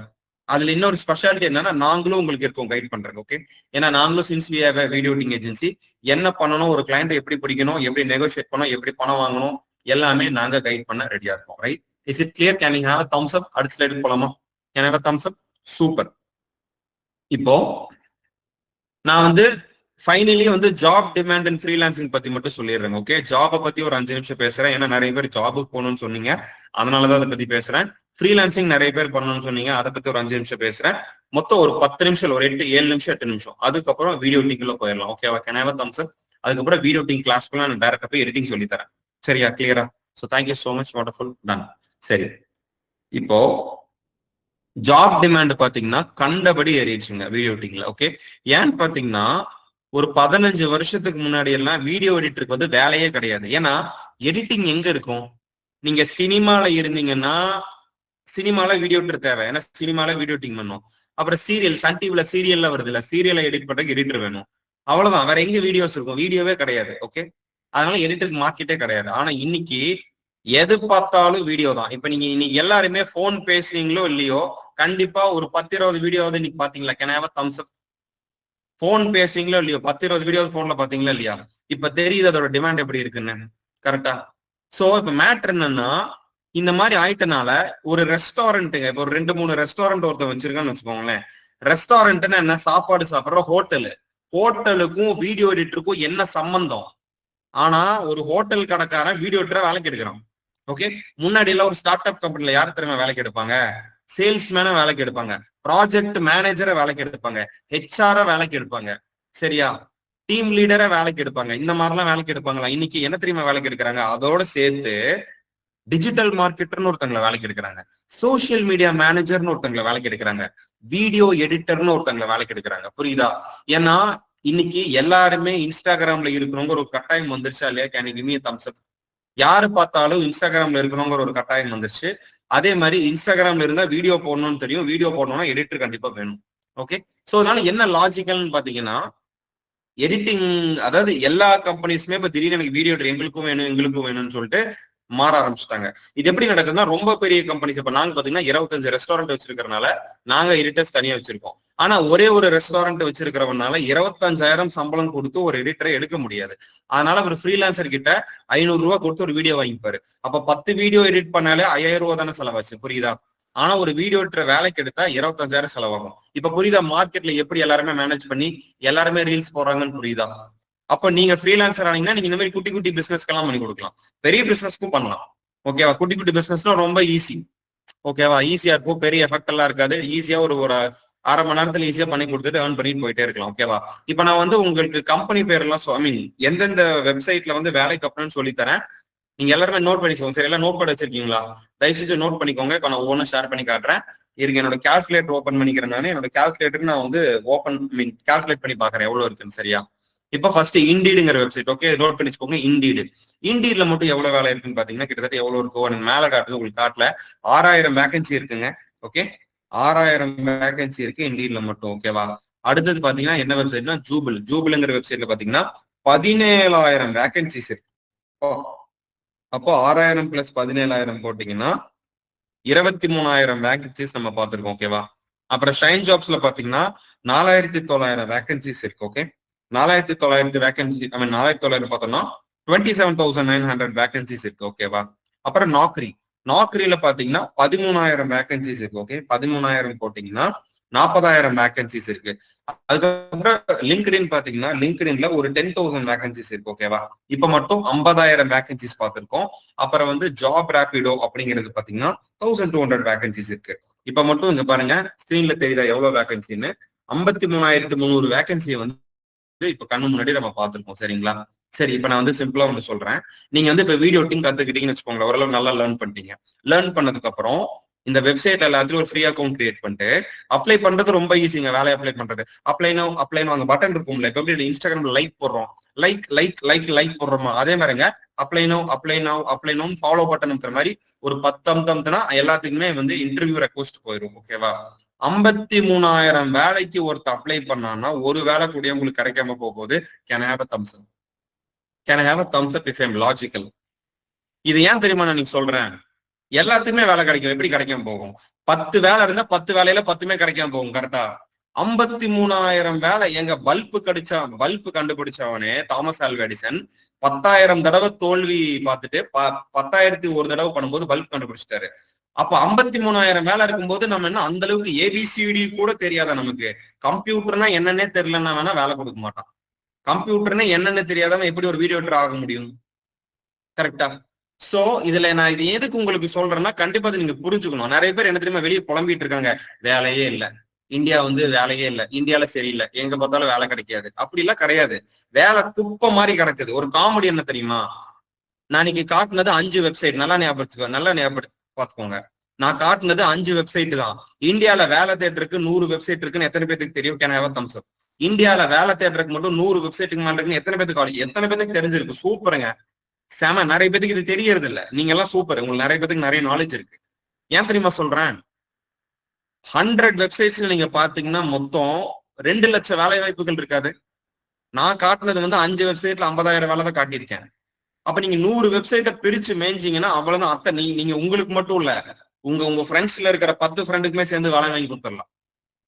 அதுல இன்னொரு ஸ்பெஷாலிட்டி என்னன்னா, நாங்களும் உங்களுக்கு இருக்கோம் கைட் பண்றோம். ஓகே? ஏன்னா நாங்களும் since we have video editing agency, என்ன பண்ணணும், ஒரு கிளைண்ட் எப்படி பிடிக்கணும், எப்படி நெகோசியேட் பண்ணணும், எப்படி பணம் வாங்கணும், எல்லாமே நாங்க கைட் பண்ண ரெடியா இருக்கோம். Right? Is it clear? Can you have a thumbs up? அடுத்த ஸ்லைடுக்கு போலாமா? Can have a thumbs up? Super. இப்போ நான் வந்து finally job demand and freelancing பத்தி மட்டும் சொல்லிடுறேன். ஓகே? ஜாபை பத்தி ஒரு 5 நிமிஷம் பேசுறேன். ஏன்னா நிறைய பேர் ஜாபுக்கு போகணும்னு சொன்னீங்க, அதனாலதான் அதை பத்தி பேசுறேன். ஃப்ரீலான்சிங் நிறைய பேர் பண்ணணும்னு சொன்னீங்க, அதை பத்தி ஒரு 5 நிமிஷம் பேசுறேன். மொத்தம் ஒரு 10 நிமிஷம், ஒரு 7 நிமிஷம் 8 நிமிஷம். அதுக்கப்புறம் வீடியோ எடிட்டிங்ல போயிடலாம். ஓகேவா? Can have a thumbs up? அதுக்கப்புறம் வீடியோ எடிட்டிங் கிளாஸ்க்குள்ள நான் டைரக்டா போய் எடிட்டிங் சொல்லி தரேன். சரியா? கிளியரா? So thank you so much. Wonderful. Done. சரி, இப்போ ஜாப் டிமாண்ட் பாத்தீங்கன்னா கண்டபடி ஏறிடுச்சுங்க வீடியோ எடிட்டிங்ல. ஓகே? ஏன்னு பாத்தீங்கன்னா ஒரு 15 வருஷத்துக்கு முன்னாடி எல்லாம் வீடியோ எடிட்டருக்கு வேலையே கிடையாது. ஏன்னா எடிட்டிங் எங்க இருக்கும்? நீங்க சினிமால இருந்தீங்கன்னா சினிமால வீடியோ எடிட்டர் தேவை. ஏன்னா சினிமால வீடியோ எடிட்டிங் பண்ணும். அப்புறம் சீரியல், சன் டிவில சீரியல்ல வருது இல்ல, சீரியலை எடிட் பண்றதுக்கு எடிட்டர் வேணும். அவ்வளவுதான். வேற எங்க வீடியோஸ் இருக்கும்? வீடியோவே கிடையாது. ஓகே? அதனால எடிட்டருக்கு மார்க்கெட்டே கிடையாது. ஆனா இன்னைக்கு எது பார்த்தாலும் வீடியோ தான். இப்ப நீங்க இன்னைக்கு எல்லாருமே போன் பேசுறீங்களோ இல்லையோ, கண்டிப்பா ஒரு 10-20 வீடியோவது இன்னைக்கு பாத்தீங்களா? Can have a thumbs up? Phone பேசுறீங்களோ இல்லையோ, 10-20 வீடியோ போன்ல பாத்தீங்களா இல்லையா? இப்ப தெரியுது அதோட டிமாண்ட் எப்படி இருக்குன்னு. கரெக்டா? சோ இப்ப மேட்ரு என்னன்னா, இந்த மாதிரி ஆயிட்டனால ஒரு ரெஸ்டாரண்ட்டுங்க, இப்ப ஒரு 2-3 ரெஸ்டாரண்ட் ஒருத்தர் வச்சிருக்கான்னு வச்சுக்கோங்களேன். ரெஸ்டாரண்ட்னா என்ன? சாப்பாடு சாப்பிடுற ஹோட்டலு. ஹோட்டலுக்கும் வீடியோ எடிட்டருக்கும் என்ன சம்பந்தம்? ஆனா ஒரு ஹோட்டல் கடைக்காரன் வீடியோ எடிட்டரை வேலைக்கு எடுக்கிறான். ஓகே? முன்னாடி எல்லாம் ஒரு ஸ்டார்ட் அப் கம்பெனில யாரு தெரியுமா வேலைக்கு எடுப்பாங்க? சேல்ஸ்மேன வேலைக்கு எடுப்பாங்க, ப்ராஜெக்ட் மேனேஜரை வேலைக்கு எடுப்பாங்க, ஹெச்ஆர வேலைக்கு எடுப்பாங்க. சரியா? டீம் லீடரை வேலைக்கு எடுப்பாங்க. இந்த மாதிரிலாம் வேலைக்கு எடுப்பாங்களா? இன்னைக்கு என்ன தெரியுமா வேலைக்கு எடுக்கிறாங்க? அதோட சேர்த்து டிஜிட்டல் மார்க்கெட்டர்னு ஒருத்தங்களை வேலைக்கு எடுக்கிறாங்க, சோசியல் மீடியா மேனேஜர்னு ஒருத்தங்களை வேலைக்கு எடுக்கிறாங்க, வீடியோ எடிட்டர்னு ஒருத்தங்களை வேலைக்கு எடுக்கிறாங்க. புரியுதா? ஏன்னா இன்னைக்கு எல்லாருமே இன்ஸ்டாகிராம்ல இருக்கிறவங்க ஒரு கட்டாயம் வந்துருச்சா இல்லையா? Can you give me a thumbs up? யாரு பார்த்தாலும் இன்ஸ்டாகிராம்ல இருக்கிறவங்க ஒரு கட்டாயம் வந்துருச்சு. அதே மாதிரி இன்ஸ்டாகிராம்ல இருந்தா வீடியோ போடணும்னு தெரியும், வீடியோ போடணும்னா எடிட்டர் கண்டிப்பா வேணும். ஓகே? சோ அதனால என்ன லாஜிக்கல்னு பாத்தீங்கன்னா, எடிட்டிங், அதாவது எல்லா கம்பெனிஸுமே இப்ப திடீர்னு எனக்கு வீடியோ எங்களுக்கும் வேணும் எங்களுக்கும் வேணும்னு சொல்லிட்டு மாற ஆரம்பிச்சிட்டாங்க. இது எப்படி நடக்குதுன்னா, ரொம்ப பெரிய கம்பெனிஸ், இப்ப நாங்க பாத்தீங்கன்னா 25 ரெஸ்டாரண்ட் வச்சிருக்கிறதுனால நாங்க எடிட்டர்ஸ் தனியா வச்சிருக்கோம். ஆனா ஒரே ஒரு ரெஸ்டாரண்ட் வச்சிருக்கிறவனால 25,000 சம்பளம் கொடுத்து ஒரு எடிட்டரை எடுக்க முடியாது. அதனால ஒரு ஃப்ரீலான்சர் கிட்ட 500 ரூபாய் கொடுத்து ஒரு வீடியோ வாங்கிப்பாரு. அப்ப 10 வீடியோ எடிட் பண்ணாலே 5,000 ரூபாய் தானே செலவாச்சு. புரியுதா? ஆனா ஒரு வீடியோ எடிட்டர் வேலைக்கு எடுத்தா 25,000 செலவாகும். இப்ப புரியுதா மார்க்கெட்ல எப்படி எல்லாருமே மேனேஜ் பண்ணி எல்லாருமே ரீல்ஸ் போடுறாங்கன்னு? புரியுதா? அப்ப நீங்க ஃப்ரீலான்சர் ஆனீங்கன்னா நீங்க இந்த மாதிரி குட்டி குட்டி பிசினஸ்க்கெல்லாம் பண்ணி கொடுக்கலாம், பெரிய பிசினஸ்க்கும் பண்ணலாம். ஓகேவா? குட்டி குட்டி பிசினஸ்னா ரொம்ப ஈஸி. ஓகேவா? ஈஸியா இருக்கும், பெரிய எஃபெக்ட் எல்லாம் இருக்காது. ஈஸியா ஒரு அரை மணி நேரத்துல ஈஸியா பண்ணி கொடுத்துட்டு ஏர்ன் பண்ணிட்டு போயிட்டே இருக்கலாம். ஓகேவா? இப்ப நான் உங்களுக்கு கம்பெனி பேர் எல்லாம் ஐ மீன் எந்தெந்த வெப்சைட்ல வேலைக்கு அப்புறம்னு சொல்லி தரேன். நீங்க எல்லாருமே நோட் பண்ணிக்கோங்க. சரி, எல்லாம் நோட் பண்ணி வச்சிருக்கீங்களா? தயவு செஞ்சு நோட் பண்ணிக்கோங்க. இப்ப நான் ஒவ்வொன்றும் ஷேர் பண்ணி காட்டுறேன். இருக்கு, என்னோட கால்குலேட்டர் ஓப்பன் பண்ணிக்கிறேன். நானே என்னோட கால்குலேட்டர் நான் ஓப்பன் கால்குலேட் பண்ணி பாக்குறேன் எவ்வளவு இருக்குன்னு. சரியா? இப்ப ஃபர்ஸ்ட் இண்டீடுங்கிற வெப்சைட், ஓகே, நோட் பண்ணி வச்சுக்கோங்க. இண்டீட்ல மட்டும் எவ்வளவு வேலை இருக்குன்னு பாத்தீங்கன்னா கிட்டத்தட்ட எவ்வளவு இருக்கும் எனக்கு மேல காட்டுது, உங்களுக்கு காட்டல. 6000 வேகன்சி இருக்குங்க. ஓகே, 6000 வேகன்சி இருக்கு இண்டீட்ல மட்டும். ஓகேவா? அடுத்தது பாத்தீங்கன்னா என்ன வெப்சைட்னா ஜூபிள்ங்கிற வெப்சைட்ல பாத்தீங்கன்னா 17,000 வேகன்சிஸ் இருக்கு. அப்போ 6000 பிளஸ் 17,000 போட்டீங்கன்னா 23,000 வேகன்சிஸ் நம்ம பார்த்திருக்கோம். ஓகேவா? அப்புறம் ஷைன் ஜாப்ஸ்ல பாத்தீங்கன்னா 4,900 வேகன்சிஸ் இருக்கு. ஓகே, 4,900 வேகன்சி, 4,900 பார்த்தோம்னா 27,900 வேகன்சிஸ் இருக்கு. ஓகேவா? அப்புறம் நாக்ரியில பாத்தீங்கன்னா 13,000 வேகன்சிஸ் இருக்கு. ஓகே, 13,000 போட்டீங்கன்னா 40,000 வேகன்சிஸ் இருக்கு. அதுக்கப்புறம் லிங்க்டின் பாத்தீங்கன்னா லிங்க்டின்ல ஒரு 10,000 வேகன்சிஸ் இருக்கு. ஓகேவா? இப்ப மட்டும் 50,000 வேகன்சிஸ் பார்த்திருக்கோம். அப்புறம் வந்து ஜாப் ராபிடோ அப்படிங்கிறது பாத்தீங்கன்னா 1,200 வேகன்சிஸ் இருக்கு. இப்ப மட்டும் இங்க பாருங்க, ஸ்கிரீன்ல தெரியுதா எவ்வளவு வேகன்சின்னு? 53,300 வேகன்சியை வந்து இப்ப கண்ணு முன்னாடி நம்ம பார்த்திருக்கோம். சரிங்களா? சரி, இப்ப நான் வந்து சிம்பிளா ஒன்று சொல்றேன். நீங்க வந்து இப்ப வீடியோ எடிட்டிங் கத்துக்கிட்டீங்கன்னு வச்சுக்கோங்க, ஓரளவு நல்லா லேர்ன் பண்ணிட்டீங்க. லேர்ன் பண்ணதுக்கு அப்புறம் இந்த வெப்சைட்ல எல்லாத்துலயும் ஒரு ஃப்ரீ அக்கௌண்ட் கிரியேட் பண்ணிட்டு அப்ளை பண்றது ரொம்ப ஈஸிங்க. வேலையை அப்ளை பண்றது அப்ளைனோ அங்க பட்டன் இருக்கும்ல, இப்ப எப்படி இன்ஸ்டாகிராம்ல லைக் போடுறோம், லைக் போடுறோமா, அதே மாதிரிங்க அப்ளைனோ ஃபாலோ பட்டன் மாதிரி ஒரு 10 அமுத்தம்னா எல்லாத்துக்குமே வந்து இன்டர்வியூ ரெக்வஸ்ட் போயிடும். ஓகேவா? 53,000 வேலைக்கு ஒருத்த அப்ளை பண்ணான்னா ஒரு வேலை கூட உங்களுக்கு கிடைக்காம போகுது. Can have a Thums up, can have a Thums up if I am logical. இது ஏன் தெரியுமா நான் நீங்க சொல்றேன்? எல்லாத்துக்குமே வேலை கிடைக்கும், எப்படி கிடைக்காம போகும்? 10 வேலை இருந்தா 10 வேலையில 10மே கிடைக்காம போகும். கரெக்டா? 53,000 வேலை. எங்க பல்பு கண்டுபிடிச்சவனே தாமஸ் ஆல்வா எடிசன் 10,000 தடவை தோல்வி பார்த்துட்டு 10,001 தடவை பண்ணும்போது பல்ப் கண்டுபிடிச்சிட்டாரு. அப்ப 53,000 வேலை இருக்கும்போது நம்ம என்ன அந்த அளவுக்கு ஏபிசிடி கூட தெரியாத நமக்கு? கம்ப்யூட்டர்னா என்னன்னே தெரியலன்னா வேணா வேலை கொடுக்க மாட்டான். கம்ப்யூட்டர்னா என்னன்னு தெரியாதவன் எப்படி ஒரு வீடியோ எடிட்டர் ஆக முடியும்? கரெக்டா? சோ இதுல நான் இது எதுக்கு உங்களுக்கு சொல்றேன்னா கண்டிப்பா நீங்க புரிஞ்சுக்கணும். நிறைய பேர் என்ன தெரியுமா வெளியே புலம்பிட்டு இருக்காங்க, வேலையே இல்ல, இந்தியா வந்து வேலையே இல்ல, இந்தியால சரியில்லை, எங்க பார்த்தாலும் வேலை கிடைக்காது. அப்படி எல்லாம் கிடையாது. வேலை குப்பை மாதிரி கிடக்குது. ஒரு காமெடி என்ன தெரியுமா? நான் இன்னைக்கு காட்டுனது 5 வெப்சைட், நல்லா ஞாபகப்படுத்தி பாத்துக்கோங்க. நான் காட்டுனது 5 வெப்சைட் தான். இந்தியால வேலை தேடுறதுக்கு 100 வெப்சைட் இருக்குன்னு எத்தனை பேருக்கு தெரியும்? கேன் ஹேவ் அ தம்ஸ் அப். இந்தியால வேலை தேடுறதுக்கு மட்டும் 100 வெப்சைட்டுக்கு மேல இருக்குன்னு எத்தனை பேருக்கு தெரிஞ்சிருக்கு? சூப்பருங்க, செம. நிறைய பேருக்கு இது தெரியறது இல்ல. நீங்க எல்லாம் சூப்பர், உங்களுக்கு நிறைய பேருக்கு நிறைய நாலேஜ் இருக்கு. ஏன் தெரியுமா சொல்றேன்? 100 வெப்சைட்ஸ்ல நீங்க பாத்தீங்கன்னா மொத்தம் 2 லட்சம் வேலை வாய்ப்புகள் இருக்காது. நான் காட்டுனது வந்து 5 வெப்சைட்ல 50,000 வேலை தான் காட்டியிருக்கேன். அப்ப நீங்க 100 வெப்சைட்டை பிரிச்சு மேய்ஞ்சிங்கன்னா அவ்வளவுதான். அத்தை நீங்க உங்களுக்கு மட்டும் இல்ல, உங்க ஃப்ரெண்ட்ஸ்ல இருக்கிற 10 ஃப்ரெண்டுக்குமே சேர்ந்து வேலை வாங்கி கொடுத்துடலாம்.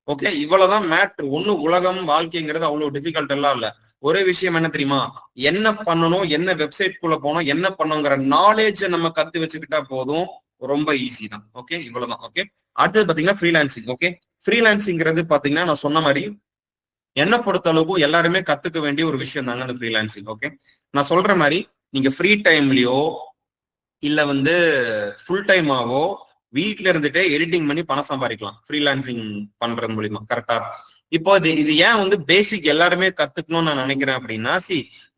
ஓகே, இவ்வளவுதான் மேட்ரு. ஒண்ணு உலகம் வாழ்க்கைங்கிறது அவ்வளவு டிஃபிகல்ட் எல்லாம் இல்ல. ஒரே விஷயம் என்ன தெரியுமா? என்ன பண்ணணும், என்ன வெப்சைட் குள்ள போனோம், என்ன பண்ணுங்கிற நாலேஜ நம்ம கத்து வச்சுக்கிட்டா போதும். ரொம்ப ஈஸி தான். ஓகே, இவ்வளவுதான். ஓகே, அடுத்தது பாத்தீங்கன்னா ஃப்ரீலான்சிங். ஓகே, ஃப்ரீலான்சிங்கிறது பாத்தீங்கன்னா நான் சொன்ன மாதிரி என்ன பொறுத்த அளவுக்கு எல்லாருமே கத்துக்க வேண்டிய ஒரு விஷயம் தாங்க அந்த ஃப்ரீலான்சிங். ஓகே, நான் சொல்ற மாதிரி நீங்க ஃப்ரீ டைம்லயோ இல்ல வந்து ஃபுல் டைமாவோ வீட்ல இருந்துட்டே எடிட்டிங் பண்ணி பணம் சம்பாதிக்கலாம் ஃப்ரீலான்சிங் பண்றது மூலியமா. கரெக்டா? இப்போ இது ஏன் வந்து பேசிக் எல்லாருமே கத்துக்கணும்னு நான் நினைக்கிறேன் அப்படின்னா,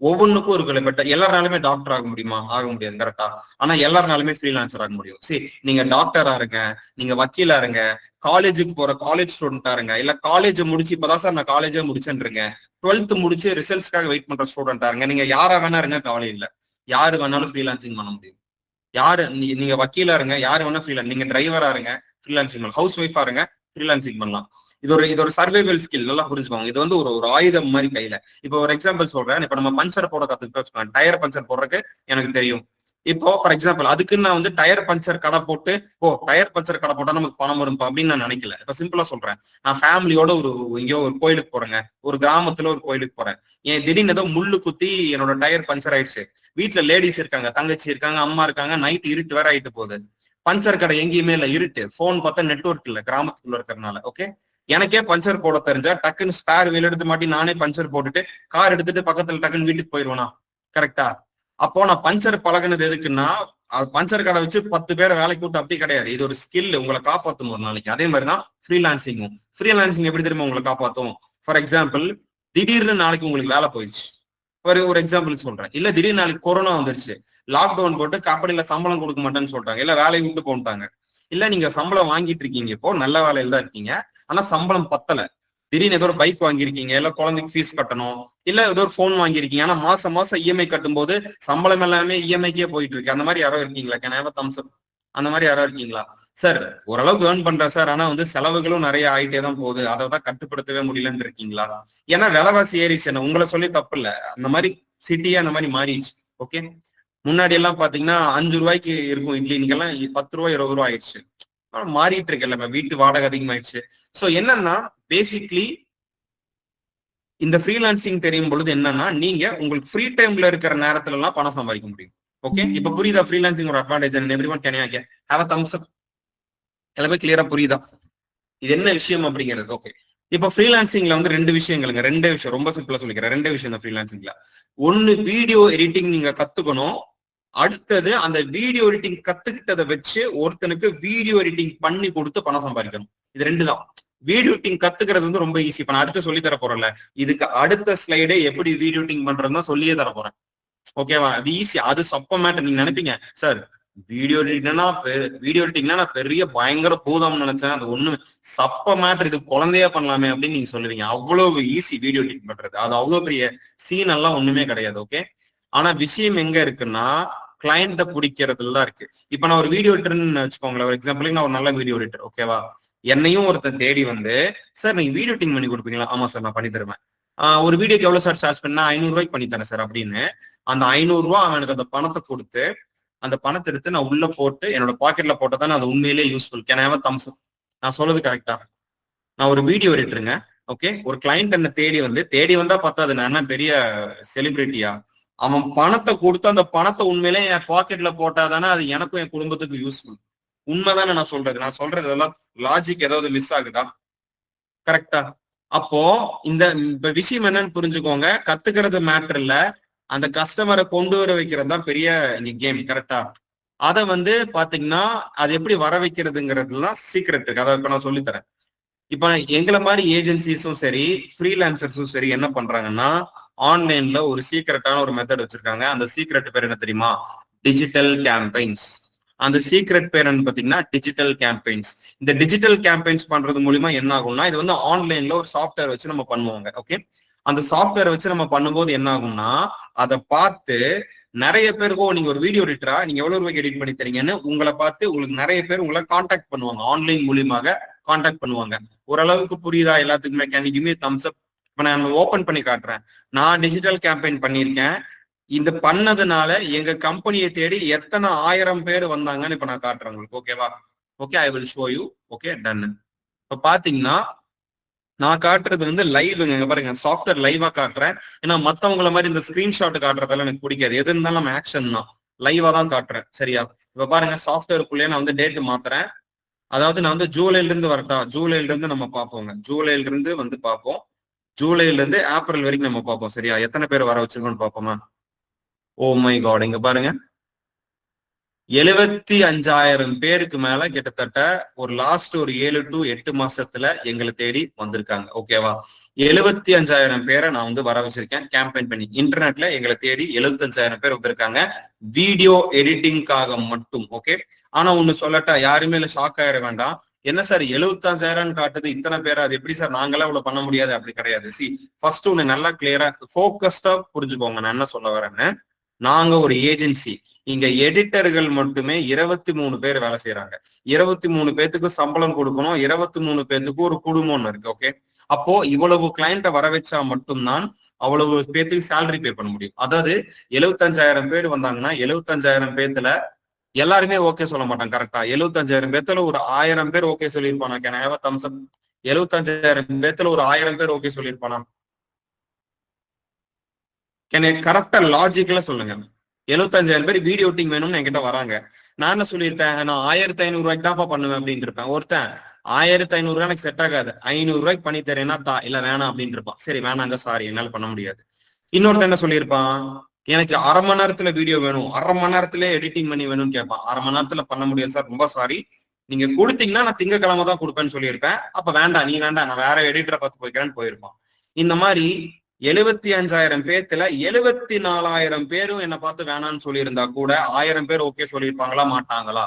ஒவ்வொன்றுக்கும் ஒரு விலைப்பட்ட. எல்லாருனாலுமே டாக்டர் ஆக முடியுமா? ஆக முடியாது. கரெக்டா? ஆனா எல்லாருனாலுமே ஃப்ரீலான்சர் ஆக முடியும். நீங்க டாக்டரா இருங்க, நீங்க வக்கீலா இருங்க, காலேஜுக்கு போற காலேஜ் ஸ்டூடெண்டா இருங்க, இல்ல காலேஜ் முடிச்சு இப்பதான் சார் நான் காலேஜே முடிச்சேன்றீங்க, 12th முடிச்சு ரிசல்ட்ஸ்க்காக வெயிட் பண்ற ஸ்டூடெண்டா இருங்க, நீங்க யாரா வேணா இருங்க, கவலை இல்லை. யாரு வேணாலும் ஃப்ரீலான்சிங் பண்ண முடியும். யாரு நீங்க வக்கீலா இருங்க, யாரு வேணா ஃப்ரீலான்ஸ், நீங்க டிரைவரா இருங்க ஃப்ரீலான்சிங் பண்ணலாம், ஹவுஸ் ஒய்ஃபா இருங்க ஃப்ரீலான்சிங் பண்ணலாம். இது ஒரு சர்வைவல் ஸ்கில், நல்லா புரிஞ்சுக்கோங்க. இது வந்து ஒரு ஆயுதம் மாதிரி கையில. இப்போ ஒரு எக்ஸாம்பிள் சொல்றேன். இப்ப நம்ம பஞ்சர் போட கத்துக்கிட்டு வச்சுக்கோங்க, டயர் பஞ்சர் போடுறதுக்கு எனக்கு தெரியும். இப்போ ஃபார் எக்ஸாம்பிள் அதுக்கு நான் வந்து டயர் பஞ்சர் கடை போட்டு டயர் பஞ்சர் கடை போட்டா நமக்கு பணம் வரும் அப்படின்னு நான் நினைக்கல. இப்ப சிம்பிளா சொல்றேன். நான் ஃபேமிலியோட எங்கேயோ ஒரு கோயிலுக்கு போறேங்க, ஒரு கிராமத்துல ஒரு கோயிலுக்கு போறேன். ஏன் திடீர்னு ஏதோ முள்ளு குத்தி என்னோட டயர் பஞ்சர் ஆயிடுச்சு. வீட்டுல லேடிஸ் இருக்காங்க, தங்கச்சி இருக்காங்க, அம்மா இருக்காங்க, நைட் இருட்டு வேற ஆயிட்டு போகுது. பஞ்சர் கடை எங்கேயுமே இல்ல, இருட்டு. போன் பார்த்தா நெட்வொர்க் இல்ல, கிராமத்துக்குள்ள இருக்கிறதுனால. ஓகே, எனக்கே பஞ்சர் போட தெரிஞ்சா டக்குன்னு ஸ்பேர் வீல் எடுத்து மாட்டி நானே பஞ்சர் போட்டுட்டு கார் எடுத்துட்டு பக்கத்துல டக்குன்னு வீட்டுக்கு போயிடுவேனா? கரெக்டா? அப்போ நான் பஞ்சர் பழகினது எதுக்குன்னா, பஞ்சர் கடை வச்சு 10 பேரை வேலைக்கு விட்டு அப்படி கிடையாது. இது ஒரு ஸ்கில், உங்களை காப்பாற்றும் ஒரு நாளைக்கு. அதே மாதிரிதான் ஃப்ரீலான்சிங்கும். ஃப்ரீலான்சிங் எப்படி தெரியுமா உங்களை காப்பாற்றும்? ஃபார் எக்ஸாம்பிள், திடீர்னு நாளைக்கு உங்களுக்கு வேலை போயிடுச்சு. ஒரு எக்ஸாம்பிள் சொல்றேன். இல்ல திடீர்னு நாளைக்கு கொரோனா வந்துருச்சு, லாக்டவுன் போட்டு கம்பெனில சம்பளம் கொடுக்க மாட்டேன்னு சொல்லிட்டாங்க, இல்ல வேலையை விட்டு போட்டாங்க. இல்ல நீங்க சம்பளம் வாங்கிட்டு இருக்கீங்க, இப்போ நல்ல வேலையில தான் இருக்கீங்க, ஆனா சம்பளம் பத்தல. திடீர்னு ஏதோ ஒரு பைக் வாங்கியிருக்கீங்க, இல்ல குழந்தைக்கு ஃபீஸ் கட்டணும், இல்ல ஏதோ ஒரு போன் வாங்கியிருக்கீங்க, ஆனா மாசம் மாசம் இஎம்ஐ கட்டும் போது சம்பளம் எல்லாமே இஎம்ஐக்கே போயிட்டு இருக்கு. அந்த மாதிரி யாரோ இருக்கீங்களா? கேன் ஹேவ் தம்ஸ் அப்? அந்த மாதிரி யாரோ இருக்கீங்களா? சார் ஓரளவுக்கு ஏர்ன் பண்றேன் சார், ஆனா வந்து செலவுகளும் நிறைய ஆயிட்டே தான் போகுது, அதை தான் கட்டுப்படுத்தவே முடியலன்னு இருக்கீங்களா? ஏன்னா விலைவாசி ஏறிச்சு, என்ன உங்களை சொல்லி தப்பு இல்ல, அந்த மாதிரி சிட்டியே அந்த மாதிரி மாறிடுச்சு. ஓகே, முன்னாடி எல்லாம் பாத்தீங்கன்னா 5 ரூபாய்க்கு இருக்கும் இட்லி, இன்னைக்கெல்லாம் 10 ரூபாய் 20 ரூபாய் ஆயிடுச்சு. மாறிட்டு இருக்கு எல்லாமே, வீட்டு வாடகை அதிகமாயிடுச்சு. சோ என்னன்னா பேசிக்லி இந்த ஃப்ரீலான்சிங் தெரியும் பொழுது என்னன்னா நீங்க உங்களுக்கு ஃப்ரீ டைம்ல இருக்கிற நேரத்துல எல்லாம் பணம் சம்பாதிக்க முடியும். ஓகே, இப்ப புரியுதா ஃப்ரீலான்சிங் ஒரு advantage? Everyone can have a thumbs up. எல்லாமே கிளியரா புரியுதா இது என்ன விஷயம் அப்படிங்கிறது? ஓகே, இப்ப ஃப்ரீலான்சிங்ல வந்து ரெண்டு விஷயங்களுங்க, ரெண்டே விஷயம், ரொம்ப சிம்பிளா சொல்லிக்கிறேன். ரெண்டே விஷயம் தான் ஃப்ரீலான்சிங்ல. ஒன்னு வீடியோ எடிட்டிங் நீங்க கத்துக்கணும், அடுத்தது அந்த வீடியோ எடிட்டிங் கத்துக்கிட்டதை வச்சு ஒருத்தனுக்கு வீடியோ எடிட்டிங் பண்ணி கொடுத்து பணம் சம்பாதிக்கணும். இது ரெண்டு தான். வீடியோ எடிட்டிங் கத்துக்கிறது வந்து ரொம்ப ஈஸி. இப்ப நான் அடுத்து சொல்லி தர போறேன்ல, இதுக்கு அடுத்த ஸ்லைடே எப்படி வீடியோ எடிட்டிங் பண்றதுன்னு சொல்லியே தர போறேன். ஓகேவா? அது ஈஸி, அது சப்ப மேட்டர். நீங்க நினைப்பீங்க சார் வீடியோ எடிட்டிங்னா நான் பெரிய பயங்கர பூதம் நினைச்சேன், அது ஒண்ணு சப்ப மேட்டர், இது குழந்தையா பண்ணலாமே அப்படின்னு நீங்க சொல்லுவீங்க. அவ்வளவு ஈஸி வீடியோ எடிட் பண்றது, அது அவ்வளவு பெரிய சீன் எல்லாம் ஒண்ணுமே கிடையாது. ஓகே, ஆனா விஷயம் எங்க இருக்குன்னா கிளைண்ட பிடிக்கிறதுல தான் இருக்கு. இப்ப நான் ஒரு வீடியோ எடிட்டர்னு வச்சுக்கோங்களேன், ஒரு எக்ஸாம்பிளுக்கு நான் ஒரு நல்ல வீடியோ எடிட்டர். ஓகேவா? என்னையும் ஒருத்தன் தேடி வந்து சார் நீங்க வீடியோ எடிட்டிங் பண்ணி கொடுப்பீங்களா? ஆமா சார் நான் பண்ணி தருவேன். ஒரு வீடியோக்கு எவ்வளவு சார் சார்ஜ் பண்ணா? 500 ரூபாய்க்கு பண்ணி தரேன் சார் அப்படின்னு. அந்த 500 ரூபாய் அவனுக்கு அந்த பணத்தை கொடுத்து, அந்த பணத்தை எடுத்து நான் உள்ள போட்டு என்னோட பாக்கெட்ல போட்டதானே அது உண்மையிலேயே useful. Can have a thumbs up? நான் சொல்றது கரெக்டா? நான் ஒரு வீடியோ எடிட்டருங்க. ஓகே, ஒரு கிளைண்ட் என்ன தேடி வந்தா பத்தாது, நான் என்ன பெரிய செலிபிரிட்டியா? அவன் பணத்தை கொடுத்து அந்த பணத்தை உண்மையிலே என் பாக்கெட்ல போட்டாதானே அது எனக்கும் என் குடும்பத்துக்கு யூஸ்ஃபுல். உண்மைதானே நான் சொல்றது எல்லாம் லாஜிக் ஏதாவது மிஸ் ஆகுதா? கரெக்டா? அப்போ இந்த இப்ப விஷயம் என்னன்னு புரிஞ்சுக்கோங்க. கத்துக்கிறது மேட்டர் இல்ல, அந்த கஸ்டமரை கொண்டு வர வைக்கிறது தான் பெரிய கேம். கரெக்டா? அதை வந்து பாத்தீங்கன்னா அது எப்படி வர வைக்கிறதுங்கிறதுலாம் சீக்ரெட் இருக்கு. அதை இப்ப நான் சொல்லித்தரேன். இப்ப எங்களை மாதிரி ஏஜென்சிஸும் சரி, ஃப்ரீலான்சர்ஸும் சரி என்ன பண்றாங்கன்னா ஆன்லைன்ல ஒரு சீக்ரெட்டான ஒரு மெத்தட் வச்சிருக்காங்க. அந்த சீக்ரெட் பேர் என்ன தெரியுமா? Digital campaigns. அந்த சீக்ரெட் பேர் என்ன பாத்தீங்கன்னா டிஜிட்டல் கேம்பெயின்ஸ். இந்த டிஜிட்டல் கேம்பெயின்ஸ் பண்றது மூலியமா என்ன ஆகும்னா, இது வந்து ஆன்லைன்ல ஒரு சாஃப்ட்வேர் வச்சு நம்ம பண்ணுவாங்க. ஓகே, அந்த சாஃப்ட்வேர் வச்சு நம்ம பண்ணும்போது என்ன ஆகும்னா, அதை பார்த்து நிறைய பேருக்கோ நீங்க ஒரு வீடியோ எடிட்டரா, நீங்க எவ்வளவு ரூபாய்க்கு எடிட் பண்ணி தரீங்கன்னு உங்களை பார்த்து உங்களுக்கு நிறைய பேர் உங்களை கான்டாக்ட் பண்ணுவாங்க, ஆன்லைன் மூலியமாக கான்டாக்ட் பண்ணுவாங்க. ஓரளவுக்கு புரியுதா எல்லாத்துக்குமே? Can you give me thumbs அப்? இப்ப நான் ஓபன் பண்ணி காட்டுறேன். நான் டிஜிட்டல் கேம்பெயின் பண்ணியிருக்கேன். இந்த பண்ணதுனால எங்க கம்பெனியை தேடி எத்தனை 1000 பேர் வந்தாங்கன்னு இப்ப நான் காட்டுறேன் உங்களுக்கு. ஓகேவா? Okay, I will show you. Okay, done. இப்ப பாத்தீங்கன்னா நான் காட்டுறது வந்து லைவ்ங்க. பாருங்க, சாஃப்ட்வேர் லைவா காட்டுறேன். ஏன்னா மத்தவங்கள மாதிரி இந்த ஸ்கிரீன்ஷாட் காட்டுறதெல்லாம் எனக்கு பிடிக்காது. எது இருந்தாலும் நம்ம ஆக்ஷன் தான், லைவா தான் காட்டுறேன். சரியா? இப்ப பாருங்க, சாஃப்ட்வேருக்குள்ளேயே நான் வந்து டேட் மாத்துறேன். அதாவது நான் வந்து ஜூலைல இருந்து வரட்டா? ஜூலைல இருந்து நம்ம பார்ப்போங்க. ஜூலைல இருந்து வந்து பார்ப்போம். ஜூலைல இருந்து ஏப்ரல் வரைக்கும் நம்ம பார்ப்போம். சரியா? எத்தனை பேர் வர வச்சிருக்கோம்னு பார்ப்போமா? ஓ மை காட், இங்க பாருங்க, 75,000 பேருக்கு மேல கிட்டத்தட்ட ஒரு லாஸ்ட் ஒரு 7 to 8 மாசத்துல எங்களை தேடி வந்திருக்காங்க. ஓகேவா? 75,000 பேரை நான் வந்து வர வச்சிருக்கேன் கேம்பெயின் பண்ணி. இன்டர்நெட்ல எங்களை தேடி 75,000 பேர் வந்திருக்காங்க வீடியோ எடிட்டிங்காக மட்டும். ஓகே, ஆனா ஒண்ணு சொல்லட்டா, யாருமே இல்ல ஷாக் ஆயிட வேண்டாம். என்ன சார் 75,000 காட்டுது, இத்தனை பேர், அது எப்படி சார் நாங்களாம் இவ்வளவு பண்ண முடியாது? அப்படி கிடையாது. சி, ஃபர்ஸ்ட் ஒண்ணு நல்லா கிளியரா போக்கஸ்டா புரிஞ்சுக்கோங்க நான் என்ன சொல்ல வரேன்னு. நாங்க ஒரு ஏஜென்சி, இங்க எடிட்டர்கள் மட்டுமே 23 பேர் வேலை செய்யறாங்க. 23 பேத்துக்கு சம்பளம் கொடுக்கணும், 23 பேத்துக்கு ஒரு குடும்பம் ஒண்ணு இருக்கு. ஓகே, அப்போ இவ்வளவு கிளைண்ட்டை வர வச்சா மட்டும்தான் அவ்வளவு பேத்துக்கு சேலரி பே பண்ண முடியும். அதாவது 75,000 பேர் வந்தாங்கன்னா 75,000 பேத்துல எல்லாருமே ஓகே சொல்ல மாட்டாங்க. கரெக்டா? 75,000 பேத்துல ஒரு 1000 பேர் ஓகே சொல்லியிருப்பானா? Can I have a thumbs up? 75,000 பேத்துல ஒரு 1000 பேர் ஓகே சொல்லியிருப்பானா? கரெக்டா லாஜிக்கலா சொல்லுங்க. 75,000 பேர் வீடியோ எடிட்டிங் வேணும்னு என்கிட்ட வராங்க. நான் என்ன சொல்லியிருப்பேன்? நான் 1500 ரூபாய்க்கு தான்ப்பா பண்ணுவேன் அப்படின்னு இருப்பேன். ஒருத்தன் 1500 ரூபாய் எனக்கு செட் ஆகாது, 500 ரூபாய்க்கு பண்ணி தரேன்னா தா, இல்ல வேணாம் அப்படின்னு இருப்பான். சரி வேணாங்க, சாரி என்னால பண்ண முடியாது. இன்னொருத்தன் என்ன சொல்லியிருப்பான்? எனக்கு 1/2 மணி நேரத்துல வீடியோ வேணும், 1/2 மணி நேரத்துல எடிட்டிங் பண்ணி வேணும்னு கேட்பான். 1/2 மணி நேரத்துல பண்ண முடியாது சார், ரொம்ப சாரி, நீங்க கொடுத்தீங்கன்னா நான் திங்கக்கிழமை தான் கொடுப்பேன்னு சொல்லியிருப்பேன். அப்ப வேண்டாம், நீ வேண்டாம், நான் வேற எடிட்டரை பார்த்து போய்க்கிறேன்னு போயிருப்பான். இந்த மாதிரி 75,000 பேத்துல 74,000 பேரும் என்ன பார்த்து வேணாம்னு சொல்லியிருந்தா கூட 1000 பேர் ஓகே சொல்லியிருப்பாங்களா மாட்டாங்களா?